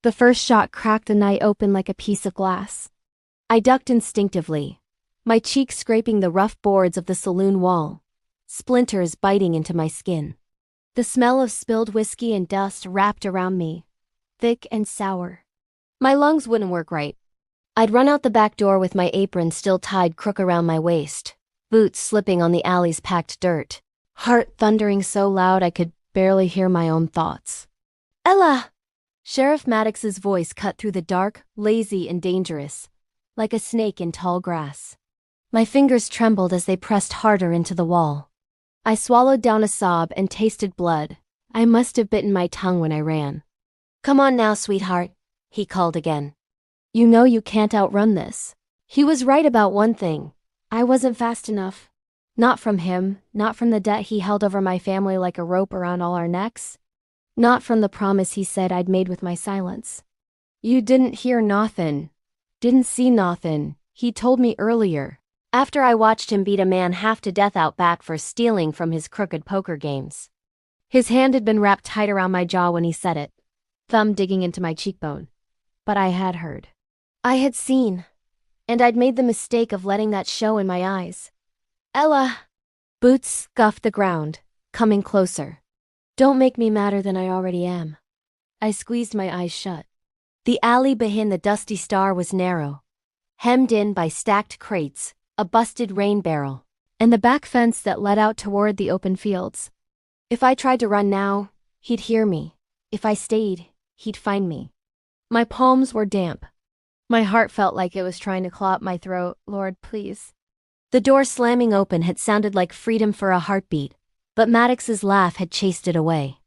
The first shot cracked the night open like a piece of glass. I ducked instinctively, my cheeks scraping the rough boards of the saloon wall, splinters biting into my skin. The smell of spilled whiskey and dust wrapped around me, thick and sour. My lungs wouldn't work right. I'd run out the back door with my apron still tied crook around my waist, boots slipping on the alley's packed dirt, heart thundering so loud I could barely hear my own thoughts. "Ella!" Sheriff Maddox's voice cut through the dark, lazy, and dangerous, like a snake in tall grass. My fingers trembled as they pressed harder into the wall. I swallowed down a sob and tasted blood. I must have bitten my tongue when I ran. "Come on now, sweetheart," he called again. "You know you can't outrun this." He was right about one thing. I wasn't fast enough. Not from him, not from the debt he held over my family like a rope around all our necks. Not from the promise he said I'd made with my silence. "You didn't hear nothin'. Didn't see nothin', he told me earlier, after I watched him beat a man half to death out back for stealing from his crooked poker games." His hand had been wrapped tight around my jaw when he said it, thumb digging into my cheekbone. But I had heard. I had seen. And I'd made the mistake of letting that show in my eyes. "Ella!" Boots scuffed the ground, coming closer. "Don't make me madder than I already am." I squeezed my eyes shut. The alley behind the Dusty Star was narrow, hemmed in by stacked crates, a busted rain barrel, and the back fence that led out toward the open fields. If I tried to run now, he'd hear me. If I stayed, he'd find me. My palms were damp. My heart felt like it was trying to claw at my throat. "Lord, please." The door slamming open had sounded like freedom for a heartbeat, but Maddox's laugh had chased it away.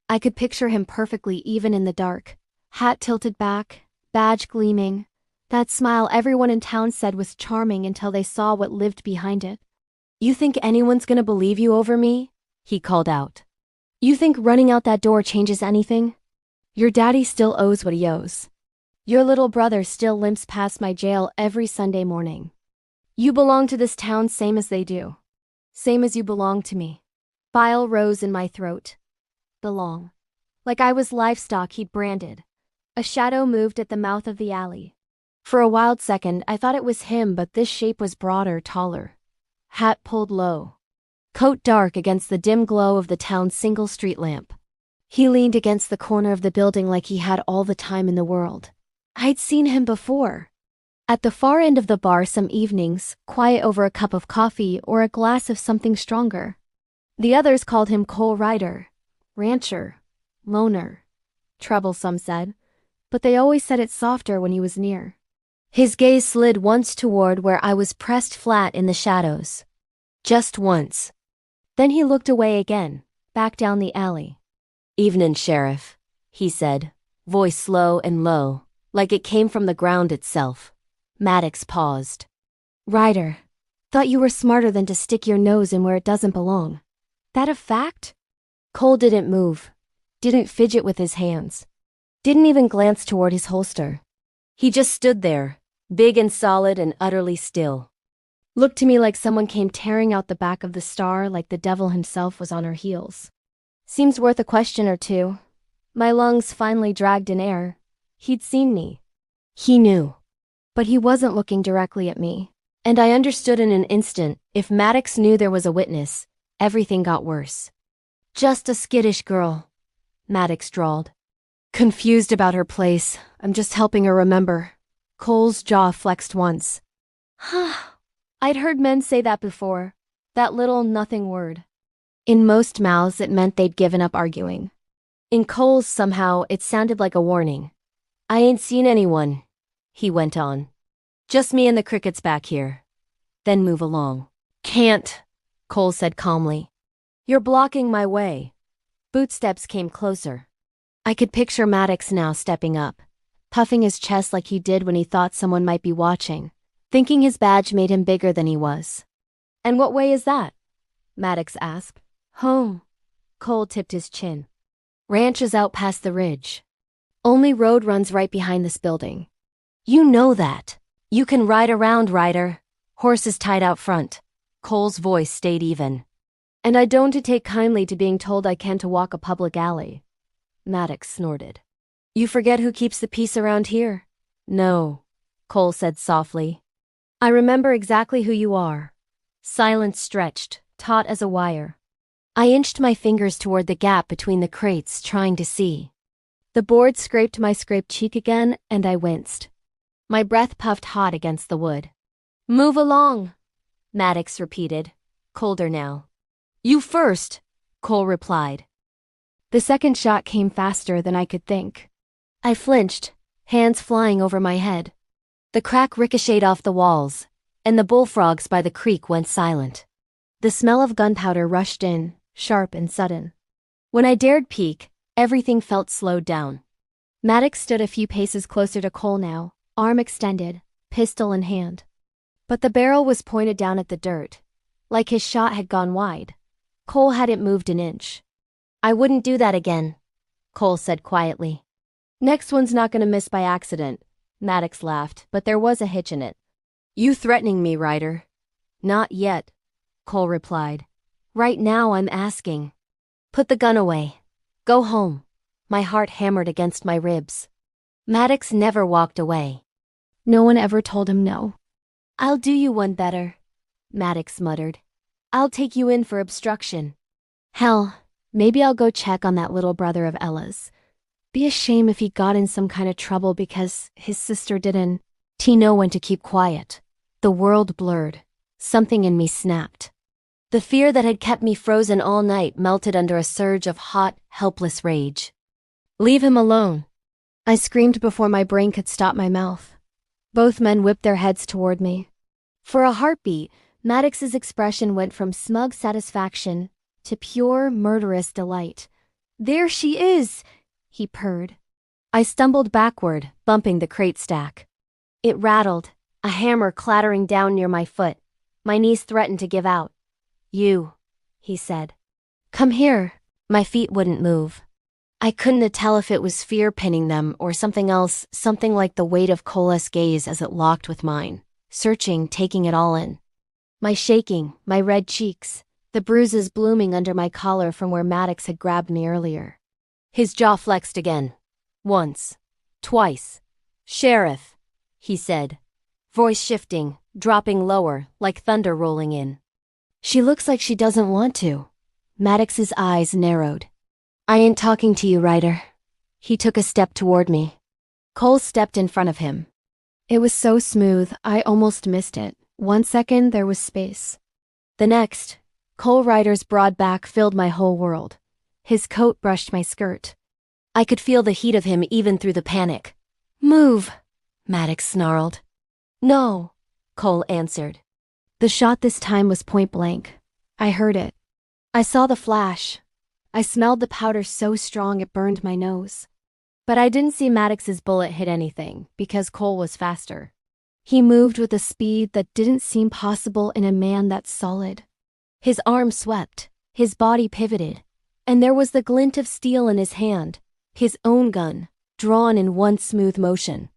I could picture him perfectly even in the dark, hat tilted back, badge gleaming, that smile everyone in town said was charming until they saw what lived behind it. "You think anyone's gonna believe you over me?" he called out. "You think running out that door changes anything? Your daddy still owes what he owes. Your little brother still limps past my jail every Sunday morning. You belong to this town same as they do. Same as you belong to me." Bile rose in my throat. Belong. Like I was livestock he'd branded. A shadow moved at the mouth of the alley. For a wild second, I thought it was him, but this shape was broader, taller. Hat pulled low. Coat dark against the dim glow of the town's single street lamp. He leaned against the corner of the building like he had all the time in the world. I'd seen him before. At the far end of the bar some evenings, quiet over a cup of coffee or a glass of something stronger. The others called him Cole Rider, rancher, loner, trouble some said, but they always said it softer when he was near. His gaze slid once toward where I was pressed flat in the shadows. Just once. Then he looked away again, back down the alley. "Evenin', Sheriff," he said, voice slow and low, like it came from the ground itself. Maddox paused. "Ryder, thought you were smarter than to stick your nose in where it doesn't belong. That a fact?" Cole didn't move, didn't fidget with his hands, didn't even glance toward his holster. He just stood there, big and solid and utterly still. Looked to me like someone came tearing out the back of the star like the devil himself was on her heels. Seems worth a question or two. My lungs finally dragged in air. He'd seen me. He knew. But he wasn't looking directly at me. And I understood in an instant, if Maddox knew there was a witness, everything got worse. "Just a skittish girl," Maddox drawled. "Confused about her place. I'm just helping her remember." Cole's jaw flexed once. I'd heard men say that before. That little nothing word. In most mouths it meant they'd given up arguing. In Cole's somehow it sounded like a warning. "I ain't seen anyone," he went on. "Just me and the crickets back here. Then move along." "Can't," Cole said calmly. "You're blocking my way." Bootsteps came closer. I could picture Maddox now stepping up, puffing his chest like he did when he thought someone might be watching, thinking his badge made him bigger than he was. "And what way is that?" Maddox asked. "Home." Cole tipped his chin. "Ranch is out past the ridge. Only road runs right behind this building. You know that. You can ride around, Ryder. Horses tied out front." Cole's voice stayed even. "And I don't take kindly to being told I can't walk a public alley." Maddox snorted. You forget who keeps the peace around here? No, Cole said softly. I remember exactly who you are. Silence stretched, taut as a wire. I inched my fingers toward the gap between the crates, trying to see. The board scraped my scraped cheek again, and I winced. My breath puffed hot against the wood. Move along, Maddox repeated, colder now. You first, Cole replied. The second shot came faster than I could think. I flinched, hands flying over my head. The crack ricocheted off the walls, and the bullfrogs by the creek went silent. The smell of gunpowder rushed in, sharp and sudden. When I dared peek, everything felt slowed down. Maddox stood a few paces closer to Cole now, arm extended, pistol in hand. But the barrel was pointed down at the dirt, like his shot had gone wide. Cole hadn't moved an inch. I wouldn't do that again, Cole said quietly. Next one's not gonna miss by accident, Maddox laughed, but there was a hitch in it. You threatening me, Ryder? Not yet, Cole replied. Right now I'm asking. Put the gun away. Go home. My heart hammered against my ribs. Maddox never walked away. No one ever told him no. I'll do you one better, Maddox muttered. I'll take you in for obstruction. Hell, maybe I'll go check on that little brother of Ella's. Be a shame if he got in some kind of trouble because his sister didn't know when to keep quiet. The world blurred. Something in me snapped. The fear that had kept me frozen all night melted under a surge of hot, helpless rage. Leave him alone, I screamed before my brain could stop my mouth. Both men whipped their heads toward me. For a heartbeat, Maddox's expression went from smug satisfaction to pure, murderous delight. There she is, he purred. I stumbled backward, bumping the crate stack. It rattled, a hammer clattering down near my foot. My knees threatened to give out. You, he said. Come here. My feet wouldn't move. I couldn't tell if it was fear pinning them or something else, something like the weight of Cole's gaze as it locked with mine, searching, taking it all in. My shaking, my red cheeks, the bruises blooming under my collar from where Maddox had grabbed me earlier. His jaw flexed again. Once. Twice. Sheriff, he said, voice shifting, dropping lower, like thunder rolling in. She looks like she doesn't want to. Maddox's eyes narrowed. I ain't talking to you, Ryder. He took a step toward me. Cole stepped in front of him. It was so smooth, I almost missed it. 1 second, there was space. The next, Cole Ryder's broad back filled my whole world. His coat brushed my skirt. I could feel the heat of him even through the panic. Move, Maddox snarled. No, Cole answered. The shot this time was point blank. I heard it. I saw the flash. I smelled the powder so strong it burned my nose. But I didn't see Maddox's bullet hit anything, because Cole was faster. He moved with a speed that didn't seem possible in a man that solid. His arm swept, his body pivoted, and there was the glint of steel in his hand, his own gun, drawn in one smooth motion.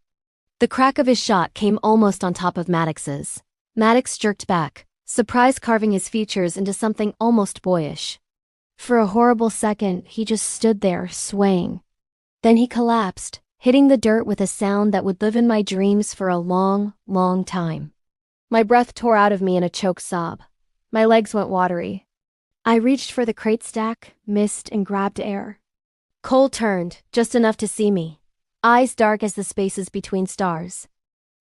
The crack of his shot came almost on top of Maddox's. Maddox jerked back, surprise carving his features into something almost boyish. For a horrible second, he just stood there, swaying. Then he collapsed, hitting the dirt with a sound that would live in my dreams for a long, long time. My breath tore out of me in a choked sob. My legs went watery. I reached for the crate stack, missed, and grabbed air. Cole turned, just enough to see me, eyes dark as the spaces between stars.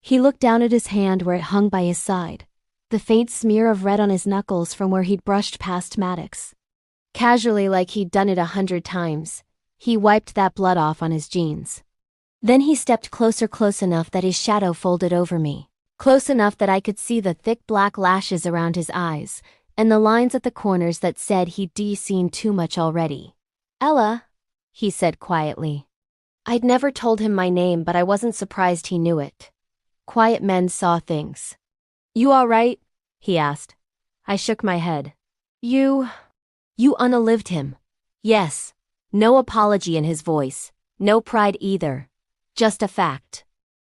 He looked down at his hand where it hung by his side, the faint smear of red on his knuckles from where he'd brushed past Maddox. Casually, like he'd done it 100 times, he wiped that blood off on his jeans. Then he stepped close enough that his shadow folded over me, close enough that I could see the thick black lashes around his eyes, and the lines at the corners that said he'd seen too much already. Ella, he said quietly. I'd never told him my name, but I wasn't surprised he knew it. Quiet men saw things. You all right? He asked. I shook my head. You unalived him. Yes. No apology in his voice. No pride either. Just a fact.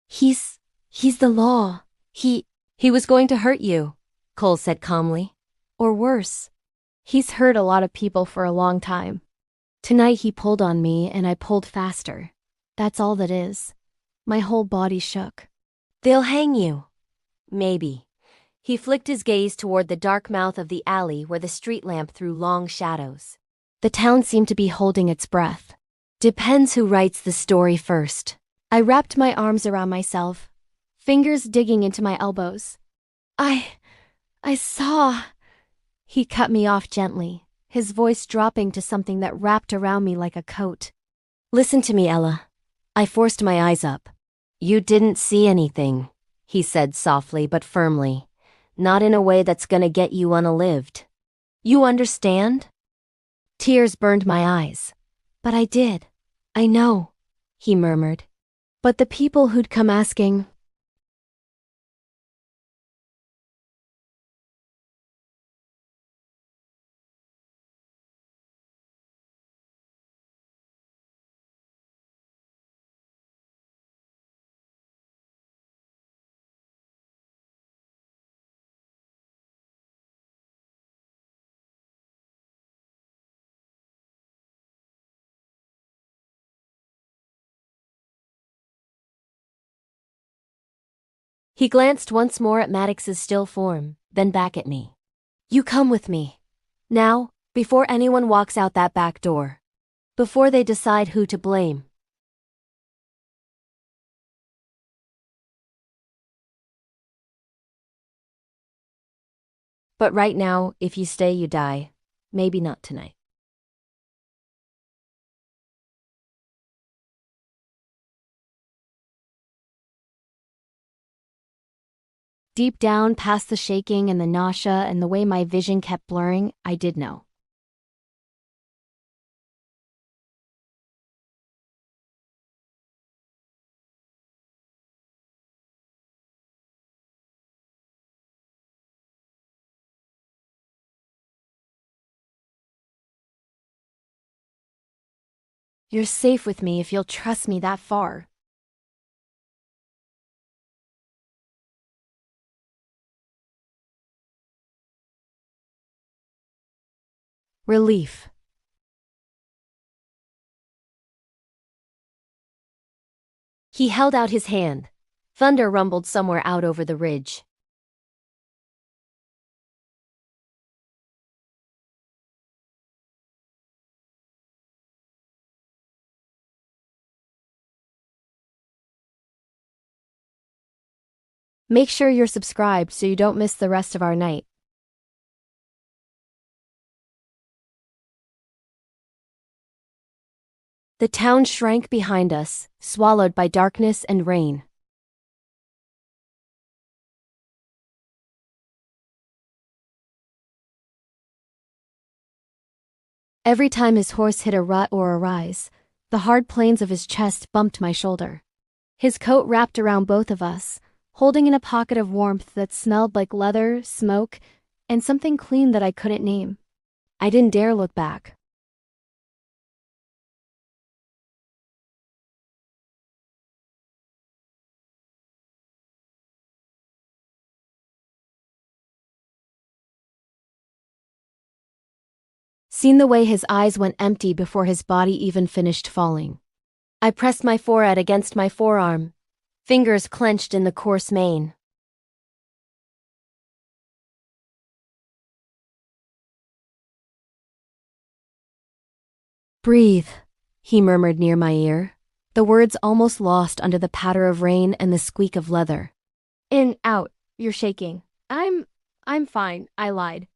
He's the law. He was going to hurt you, Cole said calmly. Or worse. He's hurt a lot of people for a long time. Tonight he pulled on me and I pulled faster. That's all that is. My whole body shook. They'll hang you. Maybe. He flicked his gaze toward the dark mouth of the alley where the street lamp threw long shadows. The town seemed to be holding its breath. Depends who writes the story first. I wrapped my arms around myself, fingers digging into my elbows. I saw. He cut me off gently, his voice dropping to something that wrapped around me like a coat. Listen to me, Ella. I forced my eyes up. You didn't see anything, he said softly but firmly. Not in a way that's gonna get you unalived. You understand? Tears burned my eyes. But I did. I know, he murmured. But the people who'd come asking. He glanced once more at Maddox's still form, then back at me. You come with me. Now, before anyone walks out that back door. Before they decide who to blame. But right now, if you stay, you die. Maybe not tonight. Deep down, past the shaking and the nausea and the way my vision kept blurring, I did know. You're safe with me if you'll trust me that far. Relief. He held out his hand. Thunder rumbled somewhere out over the ridge. Make sure you're subscribed so you don't miss the rest of our night. The town shrank behind us, swallowed by darkness and rain. Every time his horse hit a rut or a rise, the hard planes of his chest bumped my shoulder. His coat wrapped around both of us, holding in a pocket of warmth that smelled like leather, smoke, and something clean that I couldn't name. I didn't dare look back. Seen the way his eyes went empty before his body even finished falling. I pressed my forehead against my forearm, fingers clenched in the coarse mane. Breathe, he murmured near my ear, the words almost lost under the patter of rain and the squeak of leather. In, out, you're shaking. I'm fine, I lied.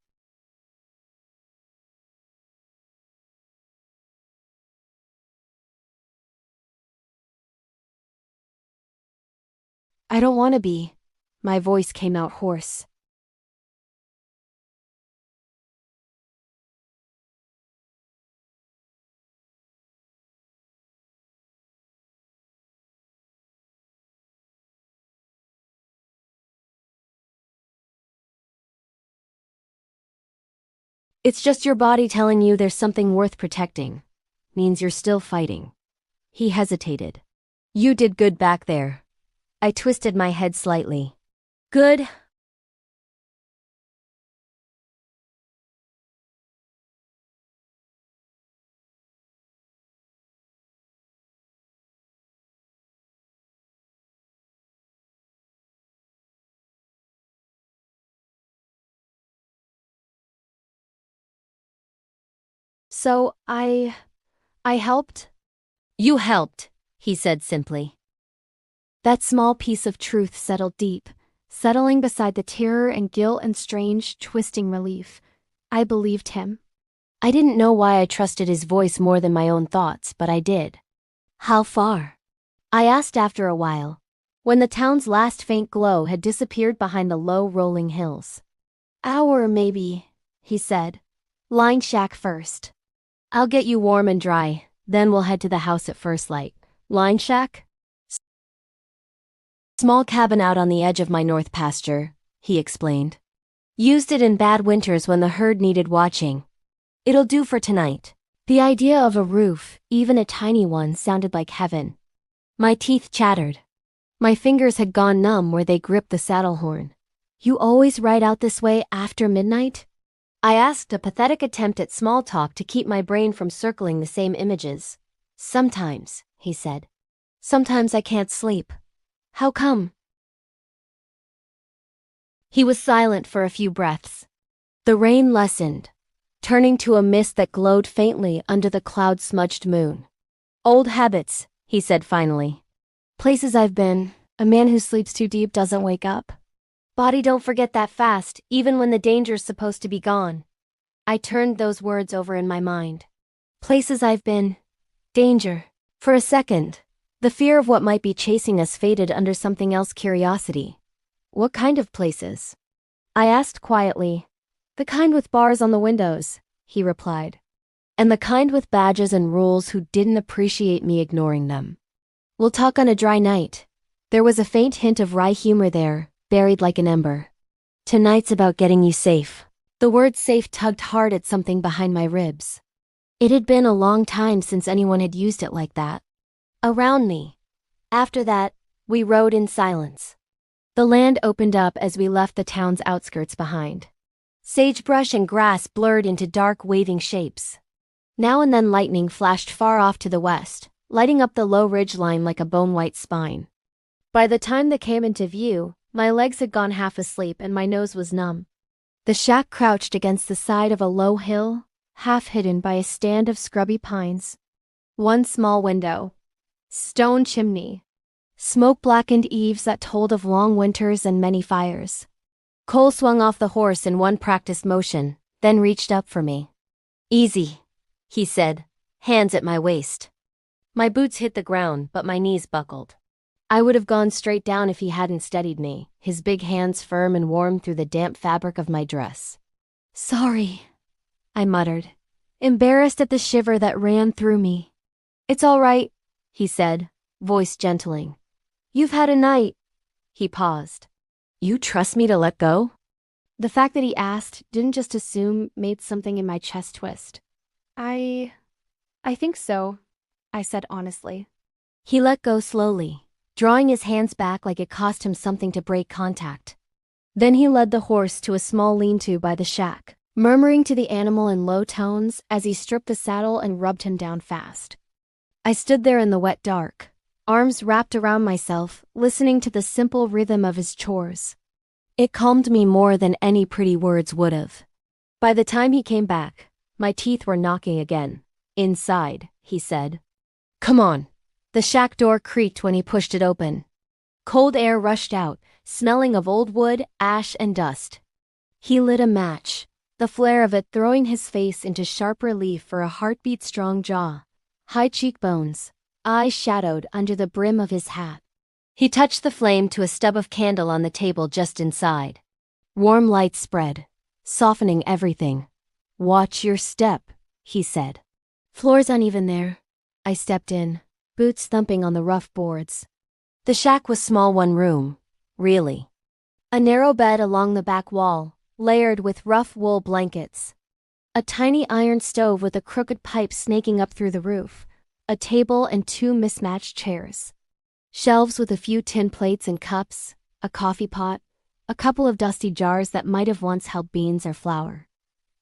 I don't want to be. My voice came out hoarse. It's just your body telling you there's something worth protecting. Means you're still fighting. He hesitated. You did good back there. I twisted my head slightly. Good? So I helped? You helped, he said simply. That small piece of truth settled deep, settling beside the terror and guilt and strange, twisting relief. I believed him. I didn't know why I trusted his voice more than my own thoughts, but I did. How far? I asked after a while, when the town's last faint glow had disappeared behind the low rolling hills. Hour maybe, he said. Line shack first. I'll get you warm and dry, then we'll head to the house at first light. Line shack? Small cabin out on the edge of my north pasture, he explained. Used it in bad winters when the herd needed watching. It'll do for tonight. The idea of a roof, even a tiny one, sounded like heaven. My teeth chattered. My fingers had gone numb where they gripped the saddle horn. You always ride out this way after midnight? I asked, a pathetic attempt at small talk to keep my brain from circling the same images. Sometimes, he said. Sometimes I can't sleep. How come? He was silent for a few breaths. The rain lessened, turning to a mist that glowed faintly under the cloud-smudged moon. Old habits, he said finally. Places I've been. A man who sleeps too deep doesn't wake up. Body don't forget that fast, even when the danger's supposed to be gone. I turned those words over in my mind. Places I've been. Danger. For a second, the fear of what might be chasing us faded under something else, curiosity. What kind of places? I asked quietly. The kind with bars on the windows, he replied. And the kind with badges and rules who didn't appreciate me ignoring them. We'll talk on a dry night. There was a faint hint of wry humor there, buried like an ember. Tonight's about getting you safe. The word safe tugged hard at something behind my ribs. It had been a long time since anyone had used it like that. Around me. After that, we rode in silence. The land opened up as we left the town's outskirts behind. Sagebrush and grass blurred into dark waving shapes. Now and then lightning flashed far off to the west, lighting up the low ridge line like a bone-white spine. By the time they came into view, my legs had gone half asleep and my nose was numb. The shack crouched against the side of a low hill, half hidden by a stand of scrubby pines. One small window. Stone chimney. Smoke-blackened eaves that told of long winters and many fires. Cole swung off the horse in one practiced motion, then reached up for me. Easy, he said, hands at my waist. My boots hit the ground, but my knees buckled. I would have gone straight down if he hadn't steadied me, his big hands firm and warm through the damp fabric of my dress. Sorry, I muttered, embarrassed at the shiver that ran through me. It's all right, he said, voice gentling. You've had a night. He paused. You trust me to let go? The fact that he asked, didn't just assume, made something in my chest twist. I think so, I said honestly. He let go slowly, drawing his hands back like it cost him something to break contact. Then he led the horse to a small lean-to by the shack, murmuring to the animal in low tones as he stripped the saddle and rubbed him down fast. I stood there in the wet dark, arms wrapped around myself, listening to the simple rhythm of his chores. It calmed me more than any pretty words would have. By the time he came back, my teeth were knocking again. Inside, he said. Come on. The shack door creaked when he pushed it open. Cold air rushed out, smelling of old wood, ash, and dust. He lit a match, the flare of it throwing his face into sharp relief for a heartbeat-strong jaw, high cheekbones, eyes shadowed under the brim of his hat. He touched the flame to a stub of candle on the table just inside. Warm light spread, softening everything. Watch your step, he said. Floor's uneven there. I stepped in, boots thumping on the rough boards. The shack was small, one room, really. A narrow bed along the back wall, layered with rough wool blankets. A tiny iron stove with a crooked pipe snaking up through the roof. A table and two mismatched chairs. Shelves with a few tin plates and cups, a coffee pot, a couple of dusty jars that might have once held beans or flour.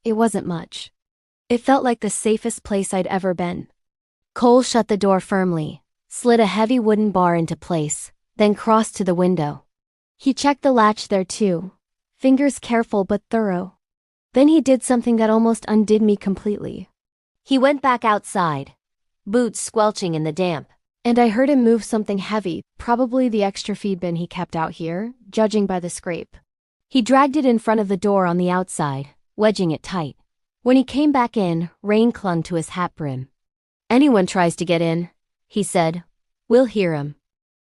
It wasn't much. It felt like the safest place I'd ever been. Cole shut the door firmly, slid a heavy wooden bar into place, then crossed to the window. He checked the latch there too, fingers careful but thorough. Then he did something that almost undid me completely. He went back outside, boots squelching in the damp. And I heard him move something heavy, probably the extra feed bin he kept out here, judging by the scrape. He dragged it in front of the door on the outside, wedging it tight. When he came back in, rain clung to his hat brim. Anyone tries to get in, he said. We'll hear him.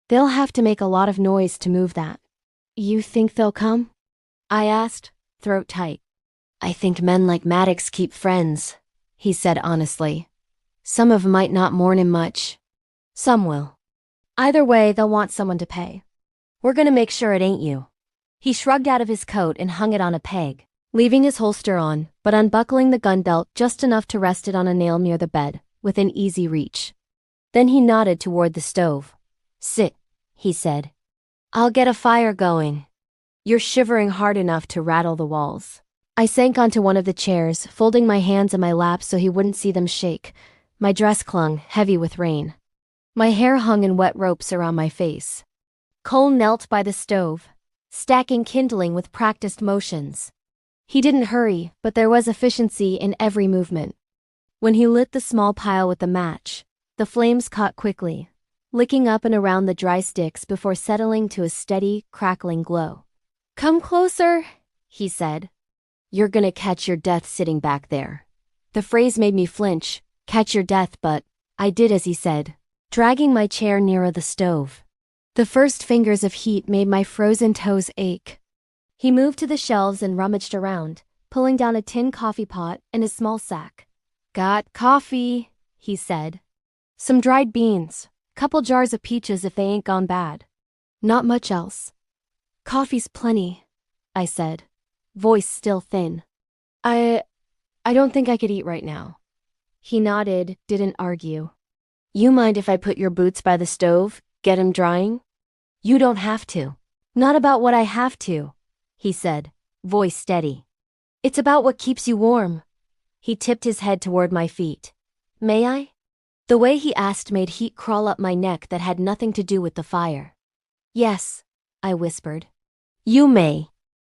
They'll have to make a lot of noise to move that. You think they'll come? I asked, throat tight. I think men like Maddox keep friends, he said honestly. Some of 'em might not mourn him much. Some will. Either way, they'll want someone to pay. We're gonna make sure it ain't you. He shrugged out of his coat and hung it on a peg, leaving his holster on, but unbuckling the gun belt just enough to rest it on a nail near the bed, within easy reach. Then he nodded toward the stove. Sit, he said. I'll get a fire going. You're shivering hard enough to rattle the walls. I sank onto one of the chairs, folding my hands in my lap so he wouldn't see them shake. My dress clung, heavy with rain. My hair hung in wet ropes around my face. Cole knelt by the stove, stacking kindling with practiced motions. He didn't hurry, but there was efficiency in every movement. When he lit the small pile with the match, the flames caught quickly, licking up and around the dry sticks before settling to a steady, crackling glow. Come closer, he said. You're gonna catch your death sitting back there. The phrase made me flinch, catch your death, but I did as he said, dragging my chair nearer the stove. The first fingers of heat made my frozen toes ache. He moved to the shelves and rummaged around, pulling down a tin coffee pot and a small sack. Got coffee, he said. Some dried beans, couple jars of peaches if they ain't gone bad. Not much else. Coffee's plenty, I said, voice still thin. I don't think I could eat right now. He nodded, didn't argue. You mind if I put your boots by the stove, get 'em drying? You don't have to. Not about what I have to, he said, voice steady. It's about what keeps you warm. He tipped his head toward my feet. May I? The way he asked made heat crawl up my neck that had nothing to do with the fire. Yes, I whispered. You may.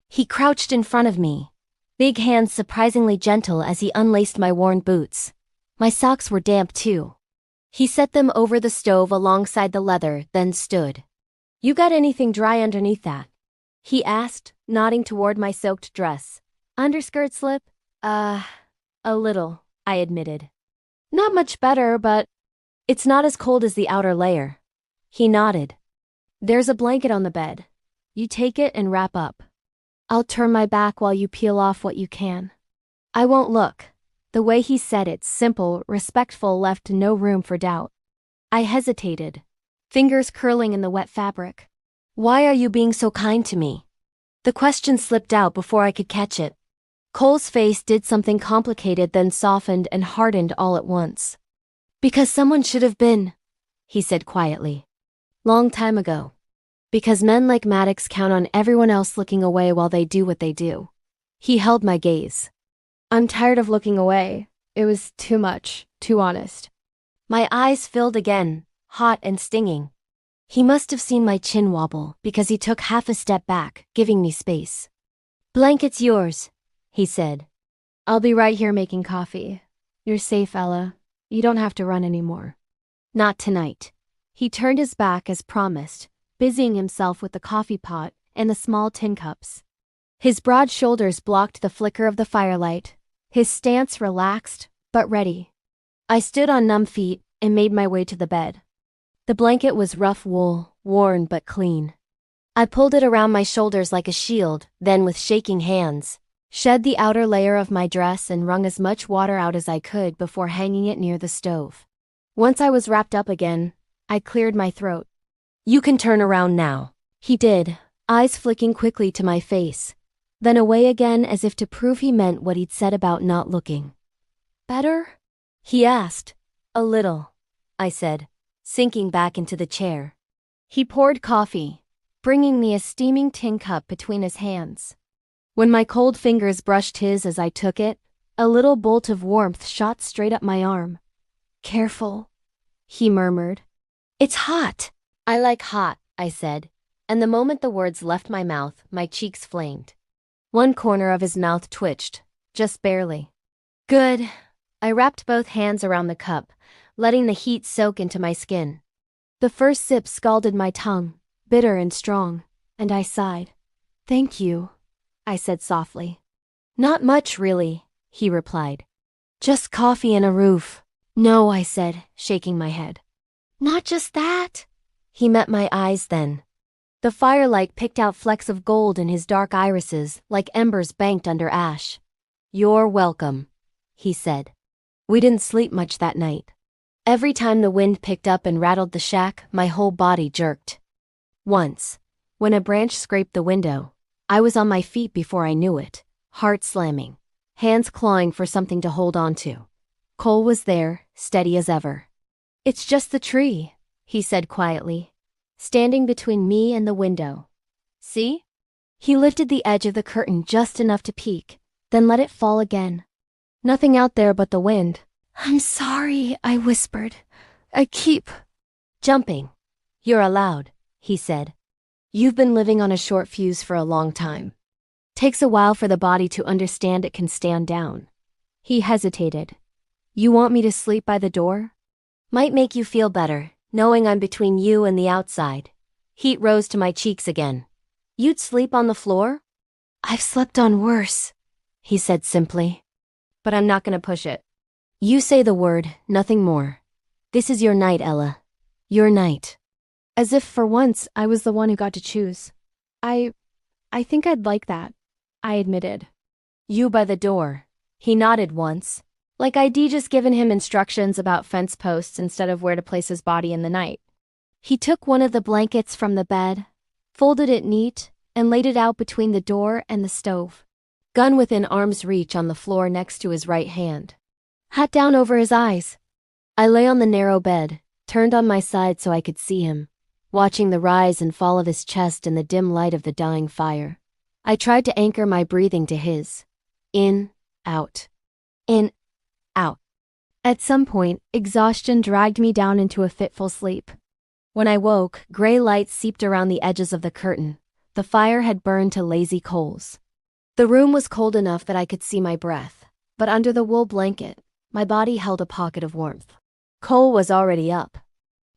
He crouched in front of me, big hands surprisingly gentle as he unlaced my worn boots. My socks were damp too. He set them over the stove alongside the leather, then stood. You got anything dry underneath that? He asked, nodding toward my soaked dress. Underskirt slip? A little, I admitted. Not much better, but it's not as cold as the outer layer. He nodded. There's a blanket on the bed. You take it and wrap up. I'll turn my back while you peel off what you can. I won't look. The way he said it, simple, respectful, left no room for doubt. I hesitated, fingers curling in the wet fabric. Why are you being so kind to me? The question slipped out before I could catch it. Cole's face did something complicated, then softened and hardened all at once. Because someone should have been, he said quietly. Long time ago. Because men like Maddox count on everyone else looking away while they do what they do. He held my gaze. I'm tired of looking away. It was too much, too honest. My eyes filled again, hot and stinging. He must have seen my chin wobble because he took half a step back, giving me space. Blanket's yours, he said. I'll be right here making coffee. You're safe, Ella. You don't have to run anymore. Not tonight. He turned his back as promised, busying himself with the coffee pot and the small tin cups. His broad shoulders blocked the flicker of the firelight, his stance relaxed, but ready. I stood on numb feet and made my way to the bed. The blanket was rough wool, worn but clean. I pulled it around my shoulders like a shield, then with shaking hands, shed the outer layer of my dress and wrung as much water out as I could before hanging it near the stove. Once I was wrapped up again, I cleared my throat. You can turn around now. He did, eyes flicking quickly to my face, then away again as if to prove he meant what he'd said about not looking. Better? He asked. A little, I said, sinking back into the chair. He poured coffee, bringing me a steaming tin cup between his hands. When my cold fingers brushed his as I took it, a little bolt of warmth shot straight up my arm. Careful, he murmured. It's hot. I like hot, I said, and the moment the words left my mouth, my cheeks flamed. One corner of his mouth twitched, just barely. Good, I wrapped both hands around the cup, letting the heat soak into my skin. The first sip scalded my tongue, bitter and strong, and I sighed. "Thank you," I said softly. "Not much, really," he replied. "Just coffee and a roof." "No," I said, shaking my head. "Not just that?" He met my eyes then. The firelight picked out flecks of gold in his dark irises, like embers banked under ash. "You're welcome," he said. We didn't sleep much that night. Every time the wind picked up and rattled the shack, my whole body jerked. Once, when a branch scraped the window, I was on my feet before I knew it, heart slamming, hands clawing for something to hold on to. Cole was there, steady as ever. "It's just the tree," he said quietly, standing between me and the window. "See?" He lifted the edge of the curtain just enough to peek, then let it fall again. Nothing out there but the wind. "I'm sorry," I whispered. "I keep jumping." "You're allowed," he said. "You've been living on a short fuse for a long time. Takes a while for the body to understand it can stand down." He hesitated. "You want me to sleep by the door?" "Might make you feel better, knowing I'm between you and the outside." Heat rose to my cheeks again. "You'd sleep on the floor?" "I've slept on worse," he said simply. "But I'm not gonna push it. You say the word, nothing more. This is your night, Ella. Your night." As if for once I was the one who got to choose. I think I'd like that," I admitted. "You by the door." He nodded once, like I'd just given him instructions about fence posts instead of where to place his body in the night. He took one of the blankets from the bed, folded it neat, and laid it out between the door and the stove. Gun within arm's reach on the floor next to his right hand. Hat down over his eyes. I lay on the narrow bed, turned on my side so I could see him, watching the rise and fall of his chest in the dim light of the dying fire. I tried to anchor my breathing to his. In, out. In, out. At some point, exhaustion dragged me down into a fitful sleep. When I woke, gray light seeped around the edges of the curtain. The fire had burned to lazy coals. The room was cold enough that I could see my breath, but under the wool blanket, my body held a pocket of warmth. Cole was already up.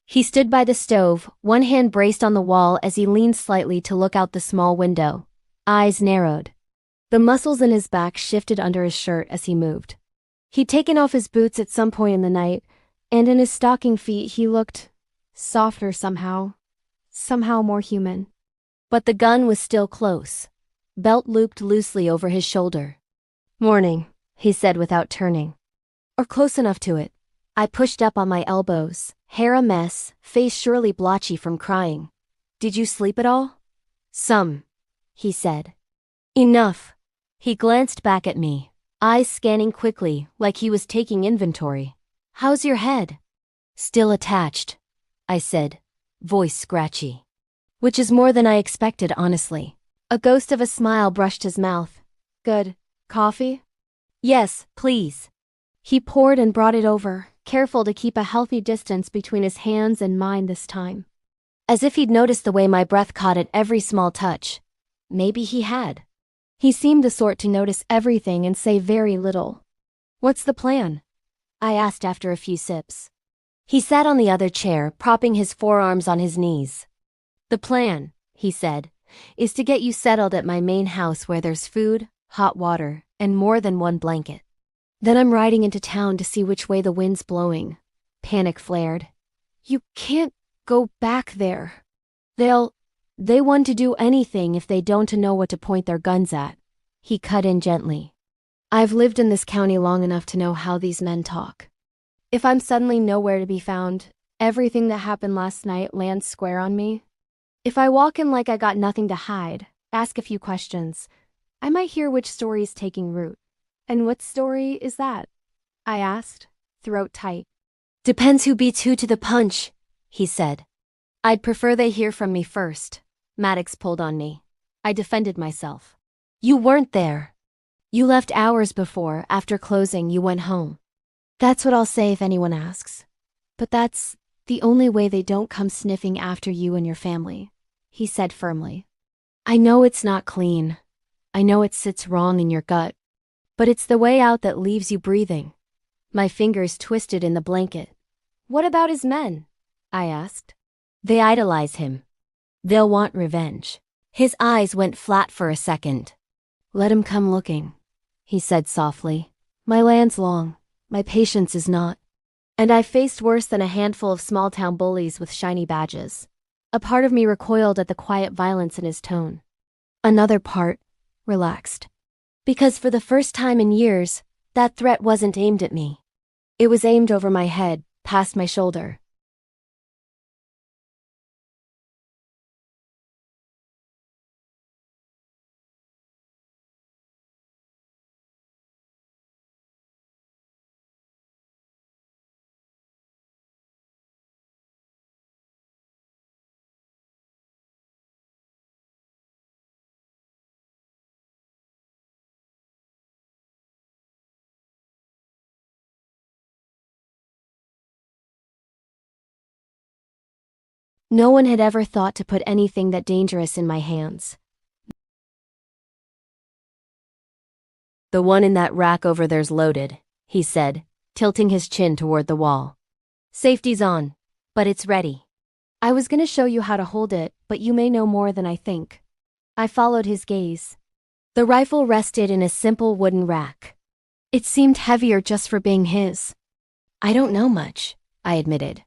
He stood by the stove, one hand braced on the wall as he leaned slightly to look out the small window. Eyes narrowed. The muscles in his back shifted under his shirt as he moved. He'd taken off his boots at some point in the night, and in his stocking feet he looked softer somehow more human. But the gun was still close, belt looped loosely over his shoulder. "Morning," he said without turning. Or close enough to it. I pushed up on my elbows, hair a mess, face surely blotchy from crying. "Did you sleep at all?" "Some," he said. "Enough." He glanced back at me, eyes scanning quickly, like he was taking inventory. "How's your head?" "Still attached," I said, voice scratchy. Which is more than I expected, honestly. A ghost of a smile brushed his mouth. "Good. Coffee?" "Yes, please." He poured and brought it over, careful to keep a healthy distance between his hands and mine this time. As if he'd noticed the way my breath caught at every small touch. Maybe he had. He seemed the sort to notice everything and say very little. "What's the plan?" I asked after a few sips. He sat on the other chair, propping his forearms on his knees. "The plan," he said, "is to get you settled at my main house where there's food, hot water, and more than one blanket. Then I'm riding into town to see which way the wind's blowing." Panic flared. "You can't go back there. They want to do anything if they don't know what to point their guns at." He cut in gently. "I've lived in this county long enough to know how these men talk. If I'm suddenly nowhere to be found, everything that happened last night lands square on me. If I walk in like I got nothing to hide, ask a few questions, I might hear which story's taking root." "And what story is that?" I asked, throat tight. "Depends who beats who to the punch," he said. "I'd prefer they hear from me first." Maddox pulled on me. I defended myself. "You weren't there. You left hours before, after closing, you went home." "That's what I'll say if anyone asks. But that's the only way they don't come sniffing after you and your family," he said firmly. "I know it's not clean. I know it sits wrong in your gut. But it's the way out that leaves you breathing. My fingers twisted in the blanket. What about his men? I asked. They idolize him. They'll want revenge. His eyes went flat for a second. Let him come looking, he said softly. My land's long. My patience is not. And I faced worse than a handful of small-town bullies with shiny badges. A part of me recoiled at the quiet violence in his tone. Another part relaxed. Because for the first time in years, that threat wasn't aimed at me. It was aimed over my head, past my shoulder. No one had ever thought to put anything that dangerous in my hands. The one in that rack over there's loaded, he said, tilting his chin toward the wall. Safety's on, but it's ready. I was gonna show you how to hold it, but you may know more than I think. I followed his gaze. The rifle rested in a simple wooden rack. It seemed heavier just for being his. I don't know much, I admitted.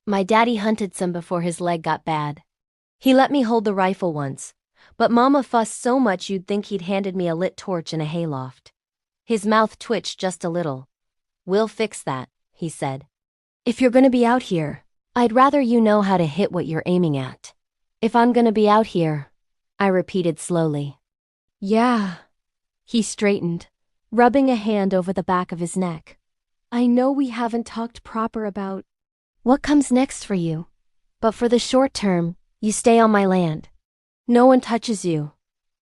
My daddy hunted some before his leg got bad. He let me hold the rifle once, but Mama fussed so much you'd think he'd handed me a lit torch in a hayloft. His mouth twitched just a little. We'll fix that, he said. If you're gonna be out here, I'd rather you know how to hit what you're aiming at. If I'm gonna be out here, I repeated slowly. Yeah. He straightened, rubbing a hand over the back of his neck. I know we haven't talked proper about what comes next for you, but for the short term, you stay on my land. No one touches you.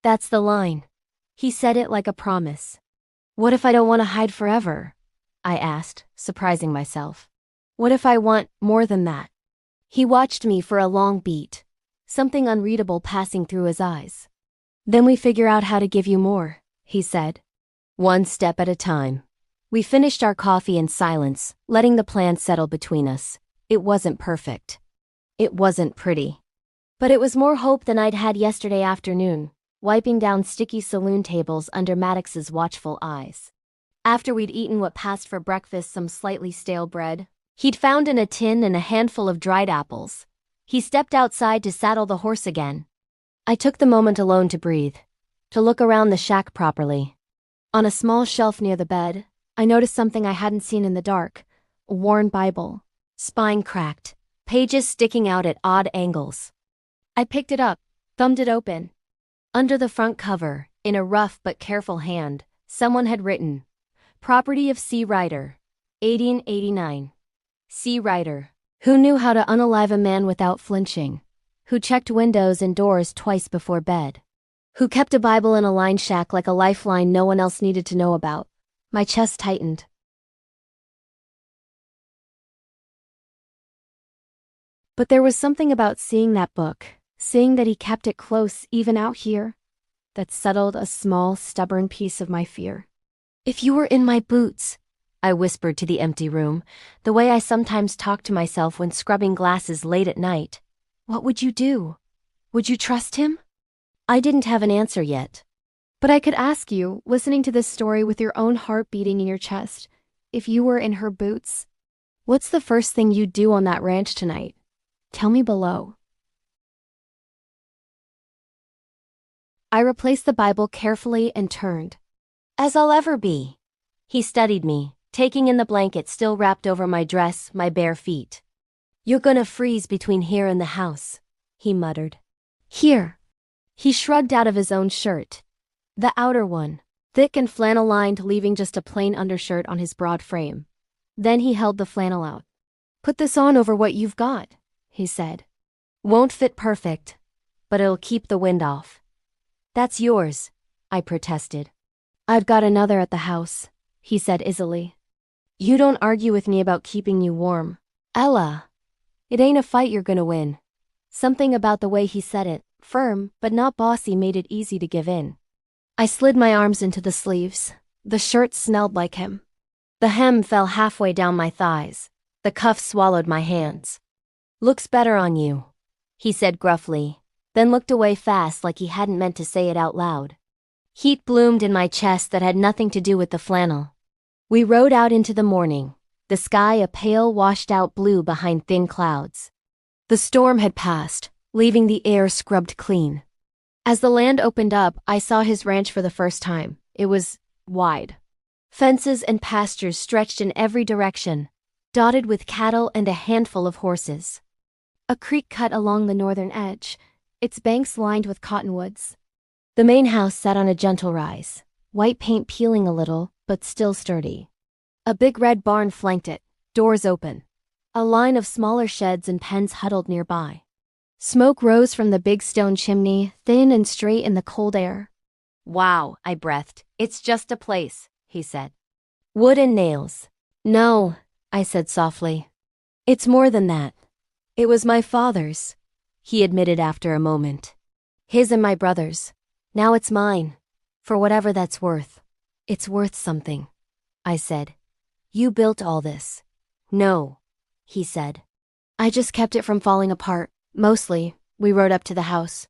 That's the line. He said it like a promise. What if I don't want to hide forever? I asked, surprising myself. What if I want more than that? He watched me for a long beat, something unreadable passing through his eyes. Then we figure out how to give you more, he said. One step at a time. We finished our coffee in silence, letting the plan settle between us. It wasn't perfect. It wasn't pretty. But it was more hope than I'd had yesterday afternoon, wiping down sticky saloon tables under Maddox's watchful eyes. After we'd eaten what passed for breakfast, some slightly stale bread, he'd found in a tin and a handful of dried apples. He stepped outside to saddle the horse again. I took the moment alone to breathe, to look around the shack properly. On a small shelf near the bed, I noticed something I hadn't seen in the dark, a worn Bible. Spine cracked, pages sticking out at odd angles. I picked it up, thumbed it open. Under the front cover, in a rough but careful hand, someone had written, Property of C. Ryder, 1889. C. Ryder, who knew how to unalive a man without flinching, who checked windows and doors twice before bed, who kept a Bible in a line shack like a lifeline no one else needed to know about. My chest tightened. But there was something about seeing that book, seeing that he kept it close even out here, that settled a small, stubborn piece of my fear. If you were in my boots, I whispered to the empty room, the way I sometimes talk to myself when scrubbing glasses late at night, what would you do? Would you trust him? I didn't have an answer yet. But I could ask you, listening to this story with your own heart beating in your chest, if you were in her boots, what's the first thing you'd do on that ranch tonight? Tell me below. I replaced the Bible carefully and turned. As I'll ever be. He studied me, taking in the blanket still wrapped over my dress, my bare feet. You're gonna freeze between here and the house, he muttered. Here. He shrugged out of his own shirt. The outer one, thick and flannel-lined, leaving just a plain undershirt on his broad frame. Then he held the flannel out. Put this on over what you've got, he said. Won't fit perfect, but it'll keep the wind off. That's yours, I protested. I've got another at the house, he said easily. You don't argue with me about keeping you warm. Ella, it ain't a fight you're gonna win. Something about the way he said it, firm but not bossy, made it easy to give in. I slid my arms into the sleeves. The shirt smelled like him. The hem fell halfway down my thighs. The cuff swallowed my hands. "Looks better on you," he said gruffly, then looked away fast like he hadn't meant to say it out loud. Heat bloomed in my chest that had nothing to do with the flannel. We rode out into the morning, the sky a pale washed-out blue behind thin clouds. The storm had passed, leaving the air scrubbed clean. As the land opened up, I saw his ranch for the first time. It was wide. Fences and pastures stretched in every direction, dotted with cattle and a handful of horses. A creek cut along the northern edge, its banks lined with cottonwoods. The main house sat on a gentle rise, white paint peeling a little, but still sturdy. A big red barn flanked it, doors open. A line of smaller sheds and pens huddled nearby. Smoke rose from the big stone chimney, thin and straight in the cold air. "Wow," I breathed. "It's just a place," he said. "Wood and nails." "No," I said softly. "It's more than that. It was my father's," he admitted after a moment. "His and my brother's. Now it's mine. For whatever that's worth. It's worth something," I said. "You built all this." "No," he said. "I just kept it from falling apart. Mostly." We rode up to the house.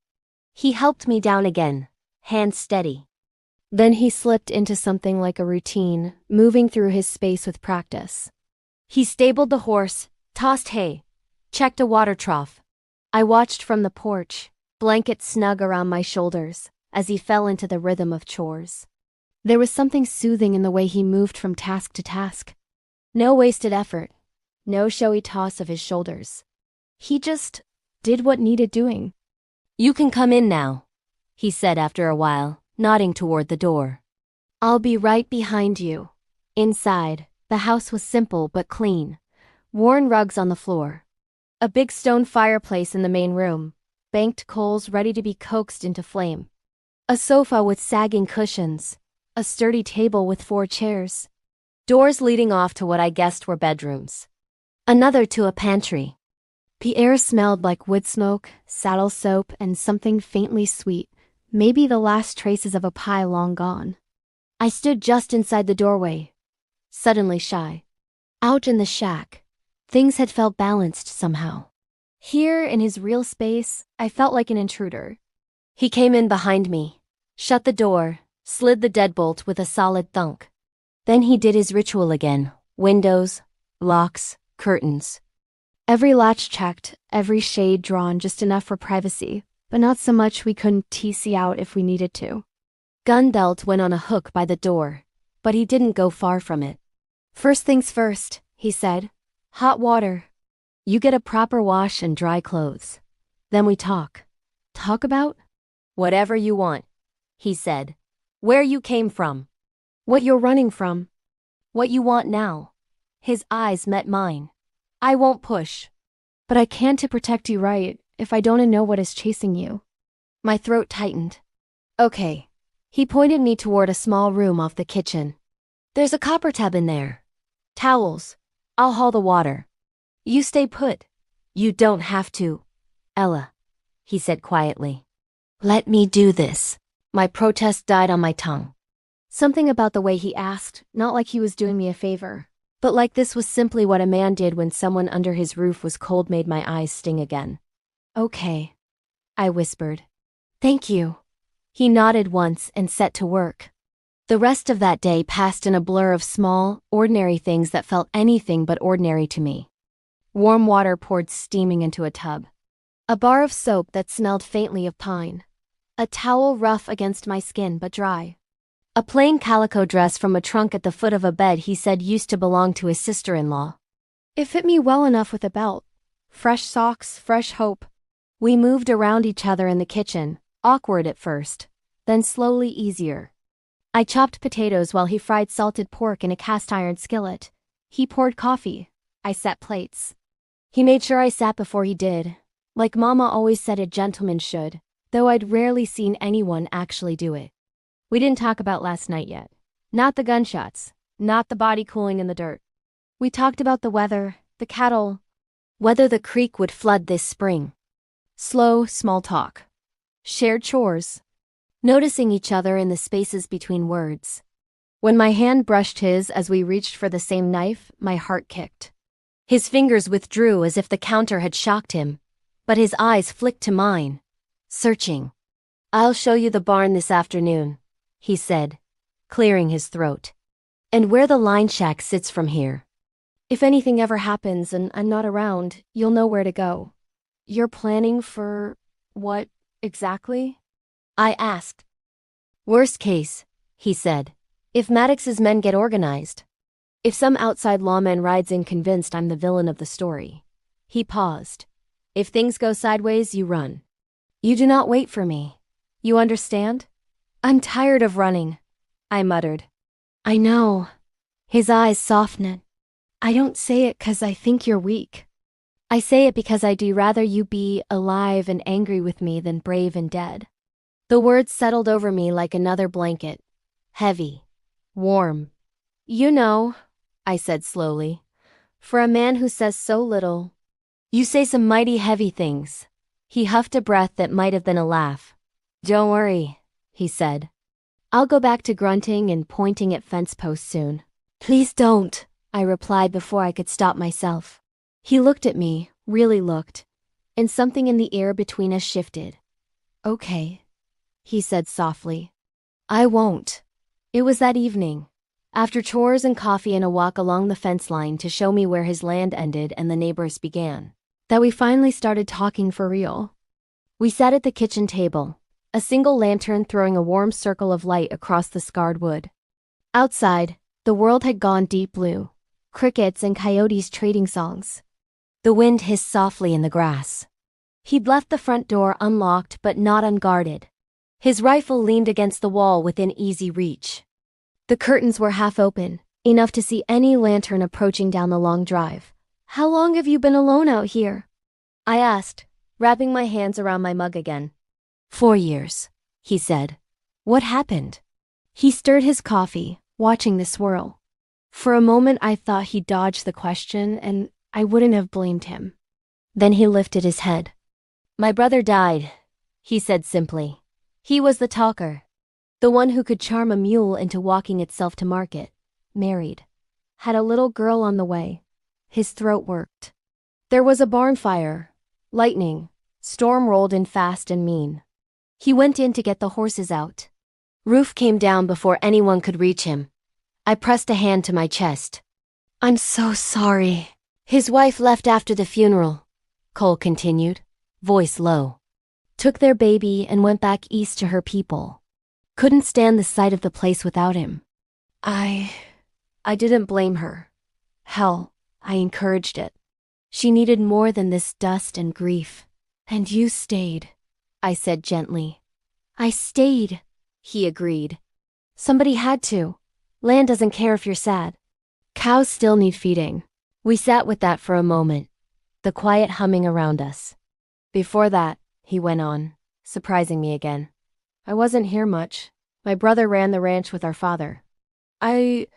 He helped me down again, hands steady. Then he slipped into something like a routine, moving through his space with practice. He stabled the horse, tossed hay, checked a water trough. I watched from the porch, blanket snug around my shoulders, as he fell into the rhythm of chores. There was something soothing in the way he moved from task to task. No wasted effort, no showy toss of his shoulders. He just did what needed doing. "You can come in now," he said after a while, nodding toward the door. "I'll be right behind you." Inside, the house was simple but clean. Worn rugs on the floor. A big stone fireplace in the main room, banked coals ready to be coaxed into flame. A sofa with sagging cushions. A sturdy table with 4 chairs. Doors leading off to what I guessed were bedrooms. Another to a pantry. The air smelled like wood smoke, saddle soap, and something faintly sweet, maybe the last traces of a pie long gone. I stood just inside the doorway, suddenly shy. Out in the shack, things had felt balanced somehow. Here, in his real space, I felt like an intruder. He came in behind me, shut the door, slid the deadbolt with a solid thunk. Then he did his ritual again. Windows, locks, curtains. Every latch checked, every shade drawn just enough for privacy, but not so much we couldn't TC out if we needed to. Gun belt went on a hook by the door, but he didn't go far from it. "First things first," he said. "Hot water. You get a proper wash and dry clothes. Then we talk." "Talk about?" "Whatever you want," he said. "Where you came from. What you're running from. What you want now." His eyes met mine. "I won't push." "But I can to protect you, right, if I don't know what is chasing you." My throat tightened. "Okay." He pointed me toward a small room off the kitchen. "There's a copper tub in there. Towels. I'll haul the water. You stay put. You don't have to. Ella," he said quietly. "Let me do this." My protest died on my tongue. Something about the way he asked, not like he was doing me a favor, but like this was simply what a man did when someone under his roof was cold, made my eyes sting again. "Okay," I whispered. "Thank you." He nodded once and set to work. The rest of that day passed in a blur of small, ordinary things that felt anything but ordinary to me. Warm water poured steaming into a tub. A bar of soap that smelled faintly of pine. A towel rough against my skin but dry. A plain calico dress from a trunk at the foot of a bed he said used to belong to his sister-in-law. It fit me well enough with a belt. Fresh socks, fresh hope. We moved around each other in the kitchen, awkward at first, then slowly easier. I chopped potatoes while he fried salted pork in a cast-iron skillet. He poured coffee. I set plates. He made sure I sat before he did, like Mama always said a gentleman should, though I'd rarely seen anyone actually do it. We didn't talk about last night yet. Not the gunshots, not the body cooling in the dirt. We talked about the weather, the cattle, whether the creek would flood this spring. Slow, small talk. Shared chores. Noticing each other in the spaces between words. When my hand brushed his as we reached for the same knife, my heart kicked. His fingers withdrew as if the counter had shocked him, but his eyes flicked to mine, searching. "I'll show you the barn this afternoon," he said, clearing his throat. "And where the line shack sits from here. If anything ever happens and I'm not around, you'll know where to go." "You're planning for what exactly?" I asked. "Worst case," he said, "if Maddox's men get organized. If some outside lawman rides in convinced I'm the villain of the story." He paused. "If things go sideways, you run. You do not wait for me. You understand? I'm tired of running," I muttered. "I know." His eyes softened. "I don't say it 'cause I think you're weak. I say it because I do rather you be alive and angry with me than brave and dead." The words settled over me like another blanket. Heavy. Warm. "You know," I said slowly, "for a man who says so little, you say some mighty heavy things." He huffed a breath that might have been a laugh. "Don't worry," he said. "I'll go back to grunting and pointing at fence posts soon." "Please don't," I replied before I could stop myself. He looked at me, really looked, and something in the air between us shifted. "Okay," he said softly. "I won't." It was that evening, after chores and coffee and a walk along the fence line to show me where his land ended and the neighbors began, that we finally started talking for real. We sat at the kitchen table, a single lantern throwing a warm circle of light across the scarred wood. Outside, the world had gone deep blue, crickets and coyotes trading songs. The wind hissed softly in the grass. He'd left the front door unlocked but not unguarded. His rifle leaned against the wall within easy reach. The curtains were half open, enough to see any lantern approaching down the long drive. "How long have you been alone out here?" I asked, wrapping my hands around my mug again. 4 years, he said. "What happened?" He stirred his coffee, watching the swirl. For a moment I thought he dodged the question, and I wouldn't have blamed him. Then he lifted his head. "My brother died," he said simply. "He was the talker. The one who could charm a mule into walking itself to market. Married. Had a little girl on the way." His throat worked. "There was a barn fire. Lightning. Storm rolled in fast and mean. He went in to get the horses out. Roof came down before anyone could reach him." I pressed a hand to my chest. "I'm so sorry." "His wife left after the funeral," Cole continued, voice low. "Took their baby and went back east to her people. Couldn't stand the sight of the place without him. I didn't blame her. Hell, I encouraged it. She needed more than this dust and grief. And you stayed," I said gently. "I stayed," he agreed. "Somebody had to. Land doesn't care if you're sad. Cows still need feeding." We sat with that for a moment, the quiet humming around us. "Before that," he went on, surprising me again, "I wasn't here much. My brother ran the ranch with our father. I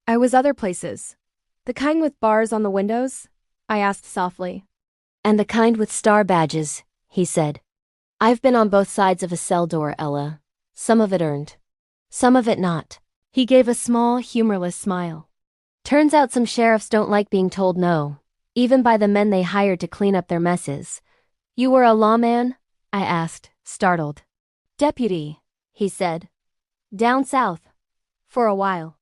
was other places. The kind with bars on the windows?" I asked softly. "And the kind with star badges," he said. "I've been on both sides of a cell door, Ella. Some of it earned. Some of it not." He gave a small, humorless smile. "Turns out some sheriffs don't like being told no, even by the men they hired to clean up their messes." "You were a lawman?" I asked, startled. "Deputy," he said. "Down south. For a while.